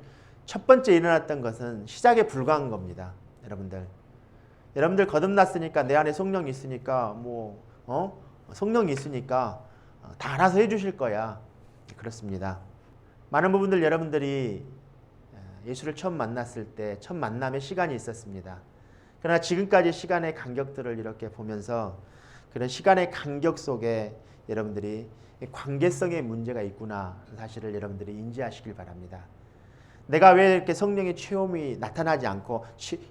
첫 번째 일어났던 것은 시작에 불과한 겁니다. 여러분들 거듭났으니까 내 안에 성령이 있으니까 성령이 있으니까 다 알아서 해주실 거야. 그렇습니다. 많은 부분들 여러분들이 예수를 처음 만났을 때 첫 만남의 시간이 있었습니다. 그러나 지금까지 시간의 간격들을 이렇게 보면서 그런 시간의 간격 속에 여러분들이 관계성의 문제가 있구나 사실을 여러분들이 인지하시길 바랍니다. 내가 왜 이렇게 성령의 체험이 나타나지 않고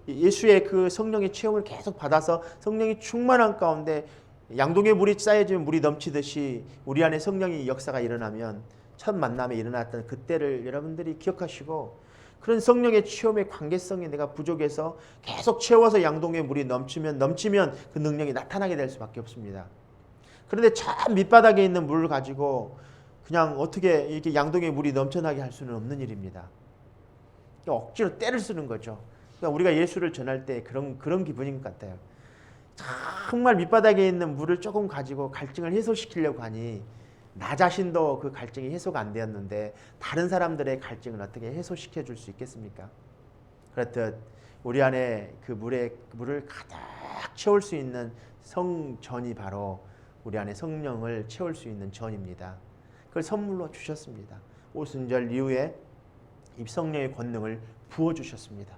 예수의 그 성령의 체험을 계속 받아서 성령이 충만한 가운데 양동에 물이 쌓여지면 물이 넘치듯이 우리 안에 성령의 역사가 일어나면 첫 만남에 일어났던 그때를 여러분들이 기억하시고 그런 성령의 체험의 관계성이 내가 부족해서 계속 채워서 양동에 물이 넘치면 그 능력이 나타나게 될 수밖에 없습니다. 그런데 참 밑바닥에 있는 물을 가지고 그냥 어떻게 이렇게 양동에 물이 넘쳐나게 할 수는 없는 일입니다. 억지로 때를 쓰는 거죠. 그러니까 우리가 예수를 전할 때 그런 기분인 것 같아요. 정말 밑바닥에 있는 물을 조금 가지고 갈증을 해소시키려고 하니 나 자신도 그 갈증이 해소가 안 되었는데 다른 사람들의 갈증을 어떻게 해소시켜 줄 수 있겠습니까? 그렇듯 우리 안에 그 물을 가득 채울 수 있는 성전이 바로 우리 안에 성령을 채울 수 있는 전입니다. 그걸 선물로 주셨습니다. 오순절 이후에 이 성령의 권능을 부어주셨습니다.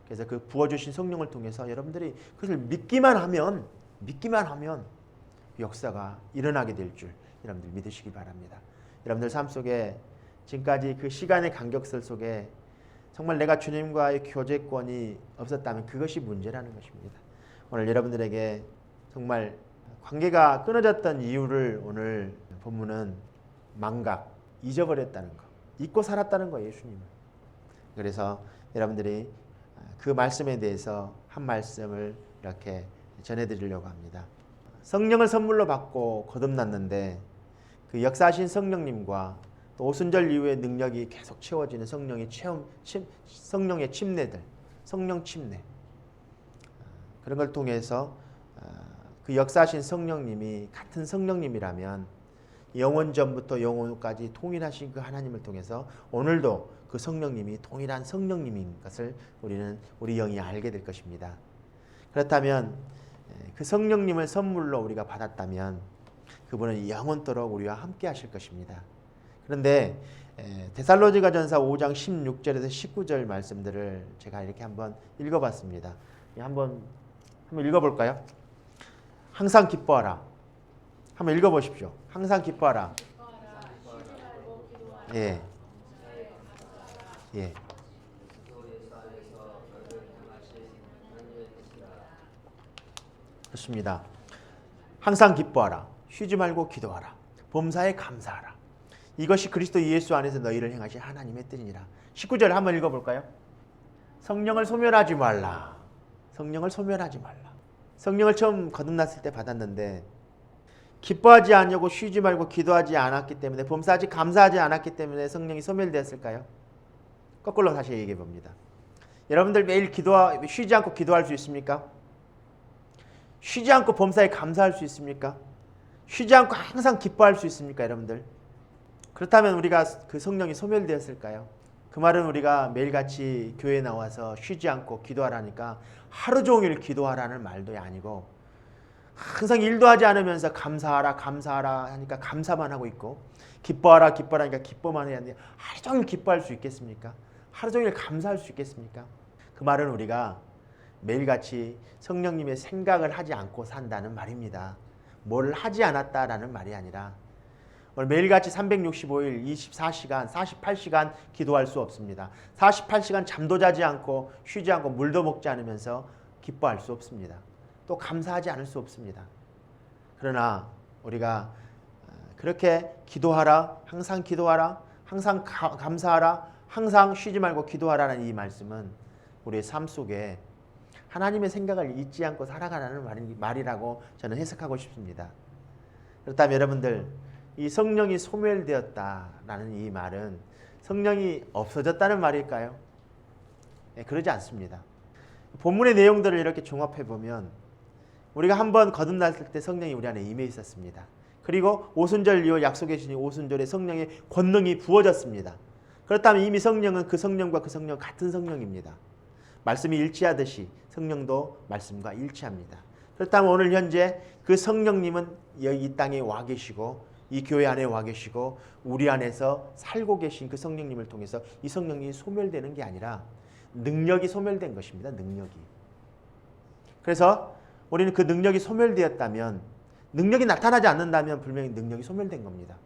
그래서 그 부어주신 성령을 통해서 여러분들이 그것을 믿기만 하면 역사가 일어나게 될 줄 여러분들 믿으시기 바랍니다. 여러분들 삶 속에 지금까지 그 시간의 간격설 속에 정말 내가 주님과의 교제권이 없었다면 그것이 문제라는 것입니다. 오늘 여러분들에게 정말 관계가 끊어졌던 이유를 오늘 본문은 망각, 잊어버렸다는 거, 잊고 살았다는 거예요, 예수님은. 그래서 여러분들이 그 말씀에 대해서 한 말씀을 이렇게 전해드리려고 합니다. 성령을 선물로 받고 거듭났는데 그 역사하신 성령님과 또 오순절 이후에 능력이 계속 채워지는 성령의 침례들, 성령 침례 그런 걸 통해서 그 역사하신 성령님이 같은 성령님이라면 영원 전부터 영원 후까지 통일하신 그 하나님을 통해서 오늘도 그 성령님이 동일한 성령님인 것을 우리 영이 알게 될 것입니다. 그렇다면 그 성령님을 선물로 우리가 받았다면 그분은 영원토록 우리와 함께 하실 것입니다. 그런데 데살로니가전서 5장 16절에서 19절 말씀들을 제가 이렇게 한번 읽어봤습니다. 한번 읽어볼까요? 항상 기뻐하라. 한번 읽어보십시오. 항상 기뻐하라. 예. 예. 좋습니다. 항상 기뻐하라. 쉬지 말고 기도하라. 범사에 감사하라. 이것이 그리스도 예수 안에서 너희를 행하신 하나님의 뜻이니라. 19절 한번 읽어볼까요? 성령을 소멸하지 말라. 성령을 소멸하지 말라. 성령을 처음 거듭났을 때 받았는데 기뻐하지 않냐고 쉬지 말고 기도하지 않았기 때문에 범사하지 감사하지 않았기 때문에 성령이 소멸되었을까요? 거꾸로 다시 얘기해 봅니다. 여러분들 매일 쉬지 않고 기도할 수 있습니까? 쉬지 않고 범사에 감사할 수 있습니까? 쉬지 않고 항상 기뻐할 수 있습니까, 여러분들? 그렇다면 우리가 그 성령이 소멸되었을까요? 그 말은 우리가 매일같이 교회에 나와서 쉬지 않고 기도하라니까 하루 종일 기도하라는 말도 아니고 항상 일도 하지 않으면서 감사하라 감사하라 하니까 감사만 하고 있고 기뻐하라 기뻐하라 하니까 기뻐만 해야 하는데 하루 종일 기뻐할 수 있겠습니까? 하루 종일 감사할 수 있겠습니까? 그 말은 우리가 매일같이 성령님의 생각을 하지 않고 산다는 말입니다. 뭘 하지 않았다라는 말이 아니라 매일같이 365일 24시간 48시간 기도할 수 없습니다. 48시간 잠도 자지 않고 쉬지 않고 물도 먹지 않으면서 기뻐할 수 없습니다. 또 감사하지 않을 수 없습니다. 그러나 우리가 그렇게 기도하라, 항상 기도하라, 항상 감사하라, 항상 쉬지 말고 기도하라는 이 말씀은 우리의 삶 속에 하나님의 생각을 잊지 않고 살아가라는 말이라고 저는 해석하고 싶습니다. 그렇다면 여러분들 이 성령이 소멸되었다라는 이 말은 성령이 없어졌다는 말일까요? 네, 그러지 않습니다. 본문의 내용들을 이렇게 종합해 보면 우리가 한번 거듭났을 때 성령이 우리 안에 임해 있었습니다. 그리고 오순절 이후 약속해 주신 오순절에 성령의 권능이 부어졌습니다. 그렇다면 이미 성령은 그 성령과 그 성령 같은 성령입니다. 말씀이 일치하듯이 성령도 말씀과 일치합니다. 그렇다면 오늘 현재 그 성령님은 이 땅에 와 계시고 이 교회 안에 와 계시고 우리 안에서 살고 계신 그 성령님을 통해서 이 성령이 소멸되는 게 아니라 능력이 소멸된 것입니다. 능력이. 그래서 우리는 그 능력이 소멸되었다면 능력이 나타나지 않는다면 분명히 능력이 소멸된 겁니다.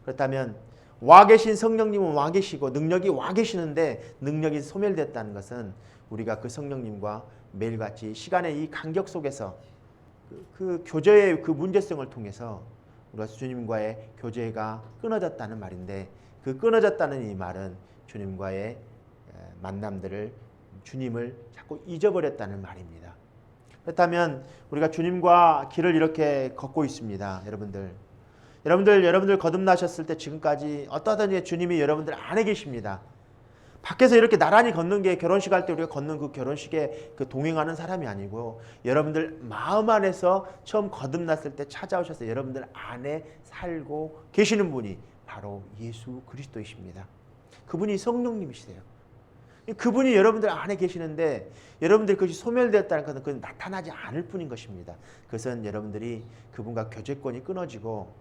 그렇다면 와 계신 성령님은 와 계시고 능력이 와 계시는데 능력이 소멸됐다는 것은 우리가 그 성령님과 매일같이 시간의 이 간격 속에서 그 교제의 그 문제성을 통해서 우리가 주님과의 교제가 끊어졌다는 말인데 그 끊어졌다는 이 말은 주님과의 만남들을 주님을 자꾸 잊어버렸다는 말입니다. 그렇다면 우리가 주님과 길을 이렇게 걷고 있습니다. 여러분들 거듭나셨을 때 지금까지 어떠하든지 주님이 여러분들 안에 계십니다. 밖에서 이렇게 나란히 걷는 게 결혼식 할 때 우리가 걷는 그 결혼식에 그 동행하는 사람이 아니고 여러분들 마음 안에서 처음 거듭났을 때 찾아오셔서 여러분들 안에 살고 계시는 분이 바로 예수 그리스도이십니다. 그분이 성령님이시세요. 그분이 여러분들 안에 계시는데 여러분들 그것이 소멸되었다는 것은 그건 나타나지 않을 뿐인 것입니다. 그것은 여러분들이 그분과 교제권이 끊어지고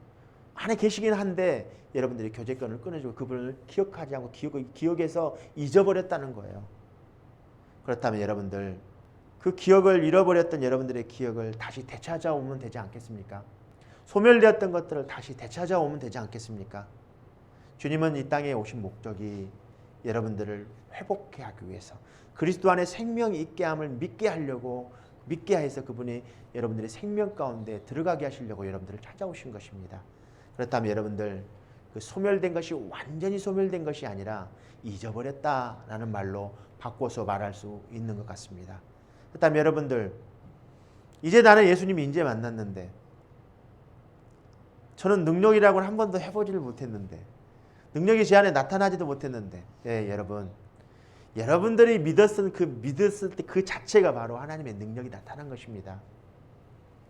안에 계시긴 한데 여러분들이 교제권을 끊어주고 그분을 기억하지 않고 기억에서 잊어버렸다는 거예요. 그렇다면 여러분들 그 기억을 잃어버렸던 여러분들의 기억을 다시 되찾아오면 되지 않겠습니까? 소멸되었던 것들을 다시 되찾아오면 되지 않겠습니까? 주님은 이 땅에 오신 목적이 여러분들을 회복해 하기 위해서 그리스도 안에 생명이 있게 함을 믿게 하려고 믿게 해서 그분이 여러분들의 생명 가운데 들어가게 하시려고 여러분들을 찾아오신 것입니다. 그렇다면 여러분들 그 소멸된 것이 완전히 소멸된 것이 아니라 잊어버렸다라는 말로 바꿔서 말할 수 있는 것 같습니다. 그렇다면 여러분들 이제 나는 예수님이 이제 만났는데 저는 능력이라고는 한 번도 해보지를 못했는데 능력이 제 안에 나타나지도 못했는데 여러분들이 믿었을 때 그 자체가 바로 하나님의 능력이 나타난 것입니다.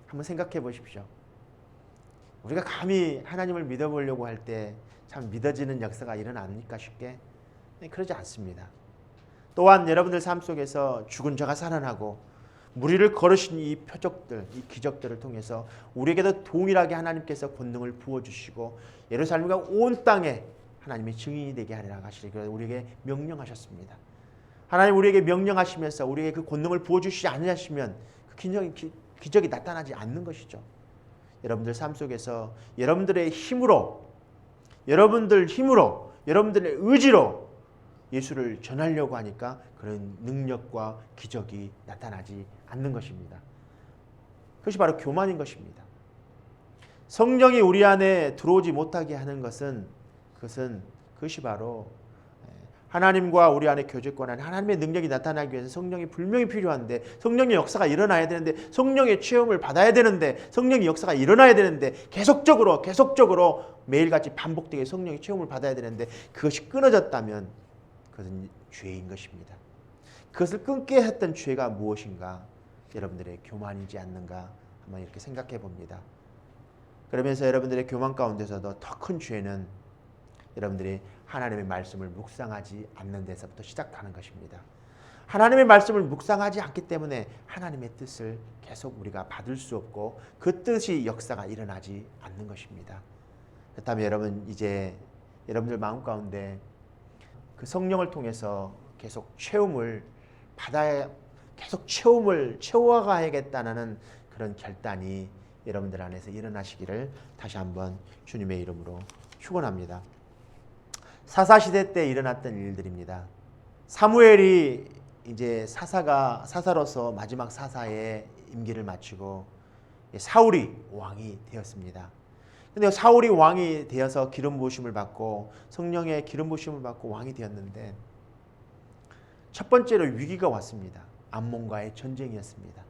한번 생각해 보십시오. 우리가 감히 하나님을 믿어보려고 할 때 참 믿어지는 역사가 일어납니까 쉽게? 네, 그러지 않습니다. 또한 여러분들 삶 속에서 죽은 자가 살아나고 무리를 걸으신 이 표적들, 이 기적들을 통해서 우리에게도 동일하게 하나님께서 권능을 부어주시고 예루살렘과 온 땅에 하나님의 증인이 되게 하리라 하시리라 우리에게 명령하셨습니다. 하나님 우리에게 명령하시면서 우리에게 그 권능을 부어주시지 않으시면 그 기적이 나타나지 않는 것이죠. 여러분들 삶 속에서 여러분들의 힘으로 여러분들의 의지로 예수를 전하려고 하니까 그런 능력과 기적이 나타나지 않는 것입니다. 그것이 바로 교만인 것입니다. 성령이 우리 안에 들어오지 못하게 하는 그것이 바로 하나님과 우리 안에 교제권 안에 하나님의 능력이 나타나기 위해서 성령이 분명히 필요한데, 성령의 역사가 일어나야 되는데, 성령의 체험을 받아야 되는데, 성령의 역사가 일어나야 되는데, 계속적으로 매일같이 반복되게 성령의 체험을 받아야 되는데, 그것이 끊어졌다면 그것은 죄인 것입니다. 그것을 끊게 했던 죄가 무엇인가? 여러분들의 교만이지 않는가? 한번 이렇게 생각해 봅니다. 그러면서 여러분들의 교만 가운데서도 더 큰 죄는 여러분들이 하나님의 말씀을 묵상하지 않는 데서부터 시작하는 것입니다. 하나님의 말씀을 묵상하지 않기 때문에 하나님의 뜻을 계속 우리가 받을 수 없고 그 뜻이 역사가 일어나지 않는 것입니다. 그렇다면 여러분, 이제 여러분들 마음 가운데 그 성령을 통해서 계속 체험을 받아야, 계속 체험을 채워가야겠다는 그런 결단이 여러분들 안에서 일어나시기를 다시 한번 주님의 이름으로 축원합니다. 사사시대 때 일어났던 일들입니다. 사무엘이 이제 사사로서 마지막 사사의 임기를 마치고 사울이 왕이 되었습니다. 근데 사울이 왕이 되어서 기름 부으심을 받고 성령의 기름 부으심을 받고 왕이 되었는데 첫 번째로 위기가 왔습니다. 암몬과의 전쟁이었습니다.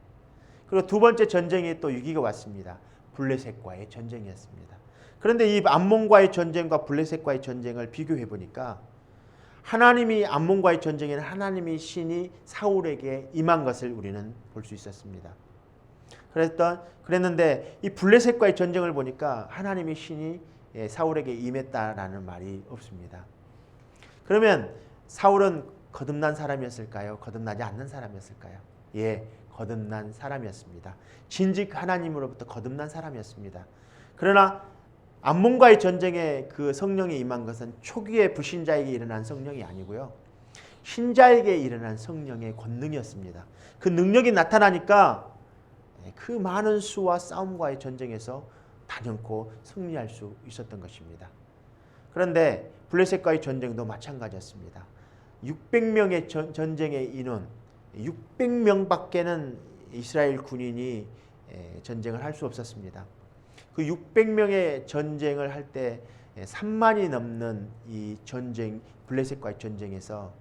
그리고 두 번째 전쟁이 또 위기가 왔습니다. 블레셋과의 전쟁이었습니다. 그런데 이 암몬과의 전쟁과 블레셋과의 전쟁을 비교해 보니까 하나님이 암몬과의 전쟁에는 하나님의 신이 사울에게 임한 것을 우리는 볼 수 있었습니다. 그랬는데 이 블레셋과의 전쟁을 보니까 하나님의 신이 사울에게 임했다라는 말이 없습니다. 그러면 사울은 거듭난 사람이었을까요? 거듭나지 않는 사람이었을까요? 예, 거듭난 사람이었습니다. 진직 하나님으로부터 거듭난 사람이었습니다. 그러나 암몬과의 전쟁에 그 성령이 임한 것은 초기의 불신자에게 일어난 성령이 아니고요, 신자에게 일어난 성령의 권능이었습니다. 그 능력이 나타나니까 그 많은 수와 싸움과의 전쟁에서 단연코 승리할 수 있었던 것입니다. 그런데 블레셋과의 전쟁도 마찬가지였습니다. 600명의 전쟁의 인원, 600명밖에는 이스라엘 군인이 전쟁을 할 수 없었습니다. 그 600명의 전쟁을 할 때 3만이 넘는 이 전쟁, 블레셋과의 전쟁에서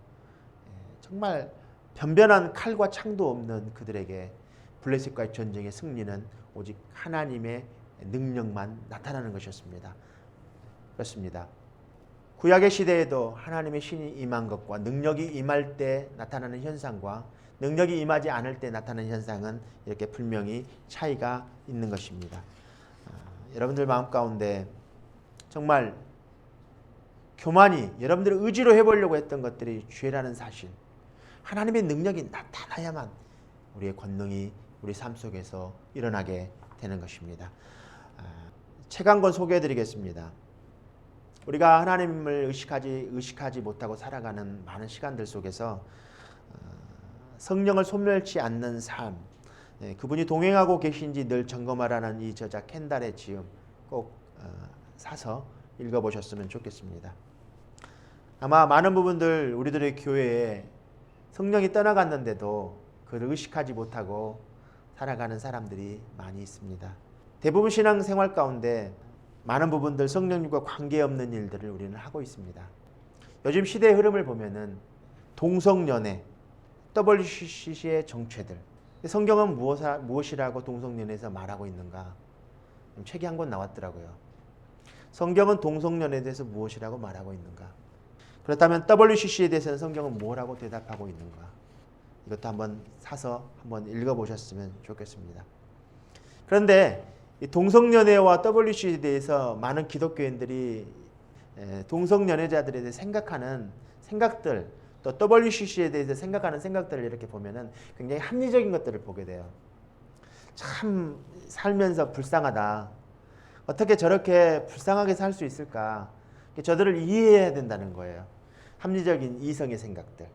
정말 변변한 칼과 창도 없는 그들에게 블레셋과의 전쟁의 승리는 오직 하나님의 능력만 나타나는 것이었습니다. 그렇습니다. 구약의 시대에도 하나님의 신이 임한 것과 능력이 임할 때 나타나는 현상과 능력이 임하지 않을 때 나타나는 현상은 이렇게 분명히 차이가 있는 것입니다. 여러분들 마음 가운데 정말 교만이 여러분들의 의지로 해보려고 했던 것들이 죄라는 사실, 하나님의 능력이 나타나야만 우리의 권능이 우리 삶 속에서 일어나게 되는 것입니다. 책 한 권 소개해드리겠습니다. 우리가 하나님을 의식하지 못하고 살아가는 많은 시간들 속에서 성령을 소멸치 않는 삶, 그분이 동행하고 계신지 늘 점검하라는 이 저자 켄달의 지음 꼭 사서 읽어보셨으면 좋겠습니다. 아마 많은 부분들 우리들의 교회에 성령이 떠나갔는데도 그를 의식하지 못하고 살아가는 사람들이 많이 있습니다. 대부분 신앙생활 가운데 많은 부분들 성령님과 관계없는 일들을 우리는 하고 있습니다. 요즘 시대의 흐름을 보면은 동성연애, WCC의 정체들, 성경은 무엇이라고 동성연애에서 말하고 있는가? 책이 한 권 나왔더라고요. 성경은 동성연애에 대해서 무엇이라고 말하고 있는가? 그렇다면 WCC에 대해서는 성경은 뭐라고 대답하고 있는가? 이것도 한번 사서 한번 읽어보셨으면 좋겠습니다. 그런데 이 동성연애와 WCC에 대해서 많은 기독교인들이 동성연애자들에 대해 생각하는 생각들, 또 WCC에 대해서 생각하는 생각들을 이렇게 보면은 굉장히 합리적인 것들을 보게 돼요. 참 살면서 불쌍하다. 어떻게 저렇게 불쌍하게 살 수 있을까? 저들을 이해해야 된다는 거예요. 합리적인 이성의 생각들.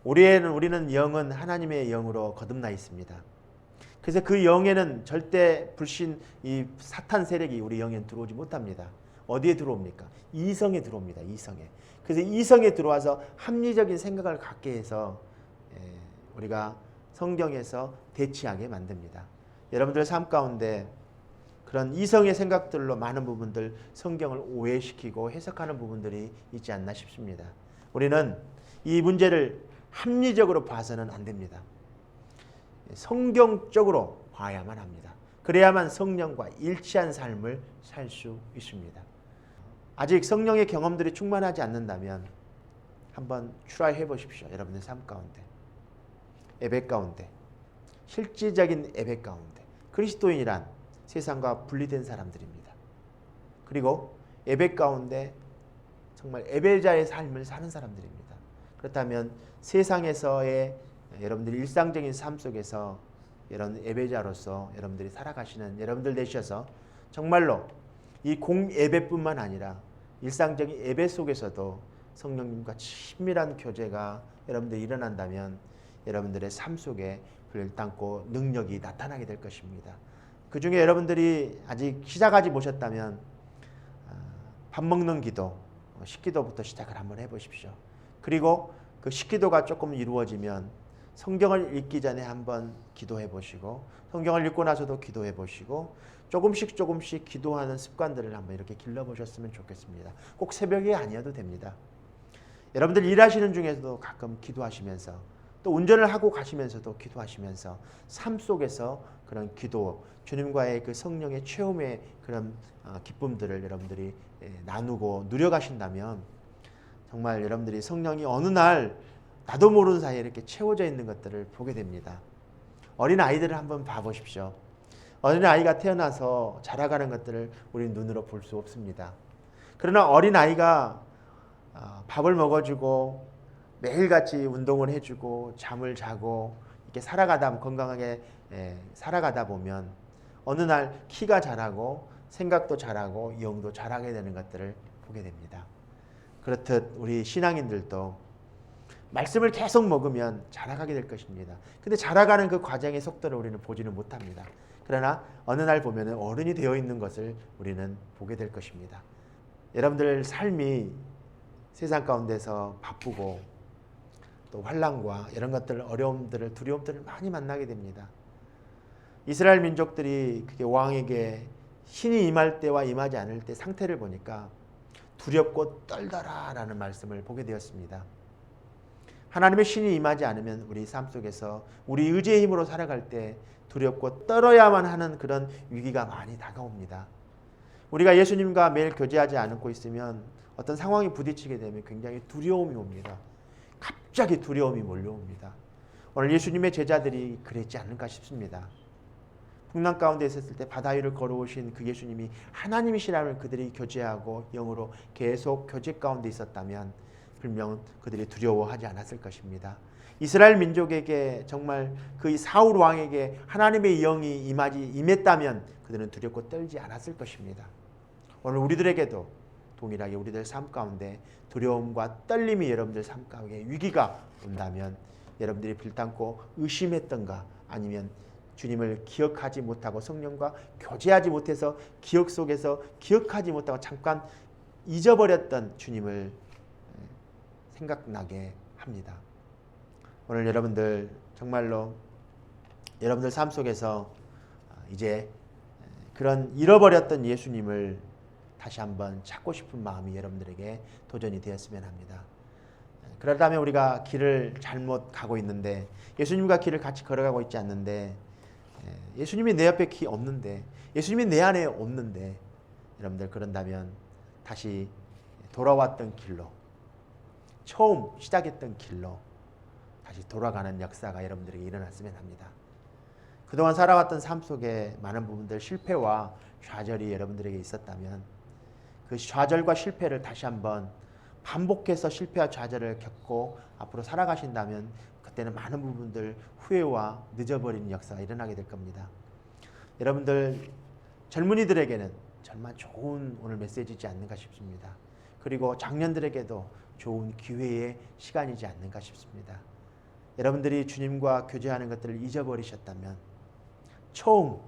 우리는 영은 하나님의 영으로 거듭나 있습니다. 그래서 그 영에는 절대 불신, 이 사탄 세력이 우리 영에는 들어오지 못합니다. 어디에 들어옵니까? 이성에 들어옵니다. 이성에. 그래서 이성에 들어와서 합리적인 생각을 갖게 해서 우리가 성경에서 대치하게 만듭니다. 여러분들 삶 가운데 그런 이성의 생각들로 많은 부분들 성경을 오해시키고 해석하는 부분들이 있지 않나 싶습니다. 우리는 이 문제를 합리적으로 봐서는 안 됩니다. 성경적으로 봐야만 합니다. 그래야만 성령과 일치한 삶을 살 수 있습니다. 아직 성령의 경험들이 충만하지 않는다면 한번 트라이 해보십시오. 여러분의 삶 가운데, 예배 가운데, 실질적인 예배 가운데 그리스도인이란 세상과 분리된 사람들입니다. 그리고 예배 가운데 정말 예배자의 삶을 사는 사람들입니다. 그렇다면 세상에서의 여러분들이 일상적인 삶 속에서 이런 예배자로서 여러분들이 살아가시는 여러분들 되셔서 정말로 이 공예배뿐만 아니라 일상적인 예배 속에서도 성령님과 친밀한 교제가 여러분들이 일어난다면 여러분들의 삶 속에 불땅고 능력이 나타나게 될 것입니다. 그 중에 여러분들이 아직 시작하지 못했다면 밥 먹는 기도, 식기도부터 시작을 한번 해보십시오. 그리고 그 식기도가 조금 이루어지면 성경을 읽기 전에 한번 기도해 보시고 성경을 읽고 나서도 기도해 보시고 조금씩 기도하는 습관들을 한번 이렇게 길러보셨으면 좋겠습니다. 꼭 새벽이 아니어도 됩니다. 여러분들 일하시는 중에서도 가끔 기도하시면서 또 운전을 하고 가시면서도 기도하시면서 삶 속에서 그런 기도, 주님과의 그 성령의 체험의 그런 기쁨들을 여러분들이 나누고 누려가신다면 정말 여러분들이 성령이 어느 날 나도 모르는 사이에 이렇게 채워져 있는 것들을 보게 됩니다. 어린 아이들을 한번 봐보십시오. 어린 아이가 태어나서 자라가는 것들을 우리 눈으로 볼 수 없습니다. 그러나 어린 아이가 밥을 먹어주고 매일같이 운동을 해주고 잠을 자고 이렇게 살아가다 건강하게 살아가다 보면 어느 날 키가 자라고 생각도 자라고 영도 자라게 되는 것들을 보게 됩니다. 그렇듯 우리 신앙인들도 말씀을 계속 먹으면 자라가게 될 것입니다. 근데 자라가는 그 과정의 속도를 우리는 보지는 못합니다. 그러나 어느 날 보면 어른이 되어 있는 것을 우리는 보게 될 것입니다. 여러분들 삶이 세상 가운데서 바쁘고 또 환난과 이런 것들, 어려움들을, 두려움들을 많이 만나게 됩니다. 이스라엘 민족들이 그게 왕에게 신이 임할 때와 임하지 않을 때 상태를 보니까 두렵고 떨더라라는 말씀을 보게 되었습니다. 하나님의 신이 임하지 않으면 우리 삶 속에서 우리 의지의 힘으로 살아갈 때 두렵고 떨어야만 하는 그런 위기가 많이 다가옵니다. 우리가 예수님과 매일 교제하지 않고 있으면 어떤 상황이 부딪히게 되면 굉장히 두려움이 옵니다. 갑자기 두려움이 몰려옵니다. 오늘 예수님의 제자들이 그랬지 않을까 싶습니다. 풍랑 가운데 있었을 때 바다 위를 걸어오신 그 예수님이 하나님이시라는 그들이 교제하고 영으로 계속 교제 가운데 있었다면 분명 그들이 두려워하지 않았을 것입니다. 이스라엘 민족에게 정말 그 사울 왕에게 하나님의 영이 임했다면 그들은 두렵고 떨지 않았을 것입니다. 오늘 우리들에게도 동일하게 우리들 삶 가운데 두려움과 떨림이 여러분들 삶 가운데 위기가 온다면 여러분들이 불탄고 의심했던가 아니면 주님을 기억하지 못하고 성령과 교제하지 못해서 기억 속에서 기억하지 못하고 잠깐 잊어버렸던 주님을 생각나게 합니다. 오늘 여러분들 정말로 여러분들 삶 속에서 이제 그런 잃어버렸던 예수님을 다시 한번 찾고 싶은 마음이 여러분들에게 도전이 되었으면 합니다. 그렇다면 우리가 길을 잘못 가고 있는데 예수님과 길을 같이 걸어가고 있지 않는데 예수님이 내 옆에 없는데 예수님이 내 안에 없는데 여러분들 그런다면 다시 돌아왔던 길로 처음 시작했던 길로 다시 돌아가는 역사가 여러분들에게 일어났으면 합니다. 그동안 살아왔던 삶 속에 많은 부분들 실패와 좌절이 여러분들에게 있었다면 그 좌절과 실패를 다시 한번 반복해서 실패와 좌절을 겪고 앞으로 살아가신다면 그때는 많은 부분들 후회와 늦어버리는 역사가 일어나게 될 겁니다. 여러분들 젊은이들에게는 정말 좋은 오늘 메시지이지 않는가 싶습니다. 그리고 장년들에게도 좋은 기회의 시간이지 않는가 싶습니다. 여러분들이 주님과 교제하는 것들을 잊어버리셨다면 처음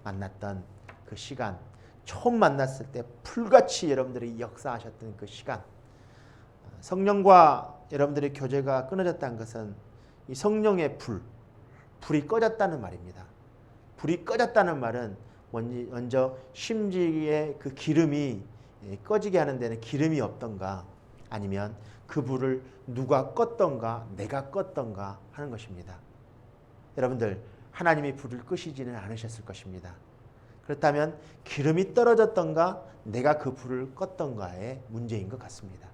만났던 그 시간, 처음 만났을 때 풀같이 여러분들이 역사하셨던 그 시간, 성령과 여러분들의 교제가 끊어졌다는 것은 이 성령의 불, 불이 꺼졌다는 말입니다. 불이 꺼졌다는 말은 먼저 심지에 그 기름이 꺼지게 하는 데는 기름이 없던가 아니면 그 불을 누가 껐던가 내가 껐던가 하는 것입니다. 여러분들 하나님이 불을 끄시지는 않으셨을 것입니다. 그렇다면 기름이 떨어졌던가 내가 그 불을 껐던가의 문제인 것 같습니다.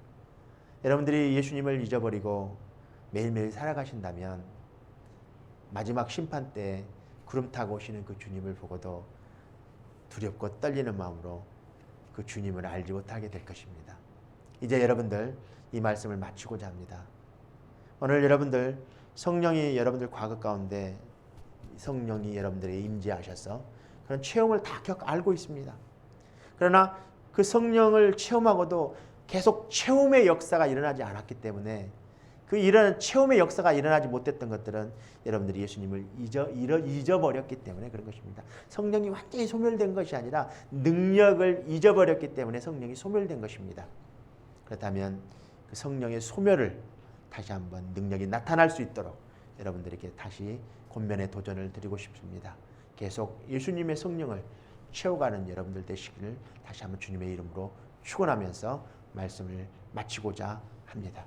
여러분들이 예수님을 잊어버리고 매일매일 살아가신다면 마지막 심판 때 구름 타고 오시는 그 주님을 보고도 두렵고 떨리는 마음으로 그 주님을 알지 못하게 될 것입니다. 이제 여러분들 이 말씀을 마치고자 합니다. 오늘 여러분들 성령이 여러분들 과거 가운데 성령이 여러분들의 임재하셔서 그런 체험을 다 알고 있습니다. 그러나 그 성령을 체험하고도 계속 체험의 역사가 일어나지 않았기 때문에 그 이런 체험의 역사가 일어나지 못했던 것들은 여러분들이 예수님을 잊어버렸기 때문에 그런 것입니다. 성령이 완전히 소멸된 것이 아니라 능력을 잊어버렸기 때문에 성령이 소멸된 것입니다. 그렇다면 그 성령의 소멸을 다시 한번 능력이 나타날 수 있도록 여러분들에게 다시 권면의 도전을 드리고 싶습니다. 계속 예수님의 성령을 채워가는 여러분들 되시기를 다시 한번 주님의 이름으로 축원하면서 말씀을 마치고자 합니다.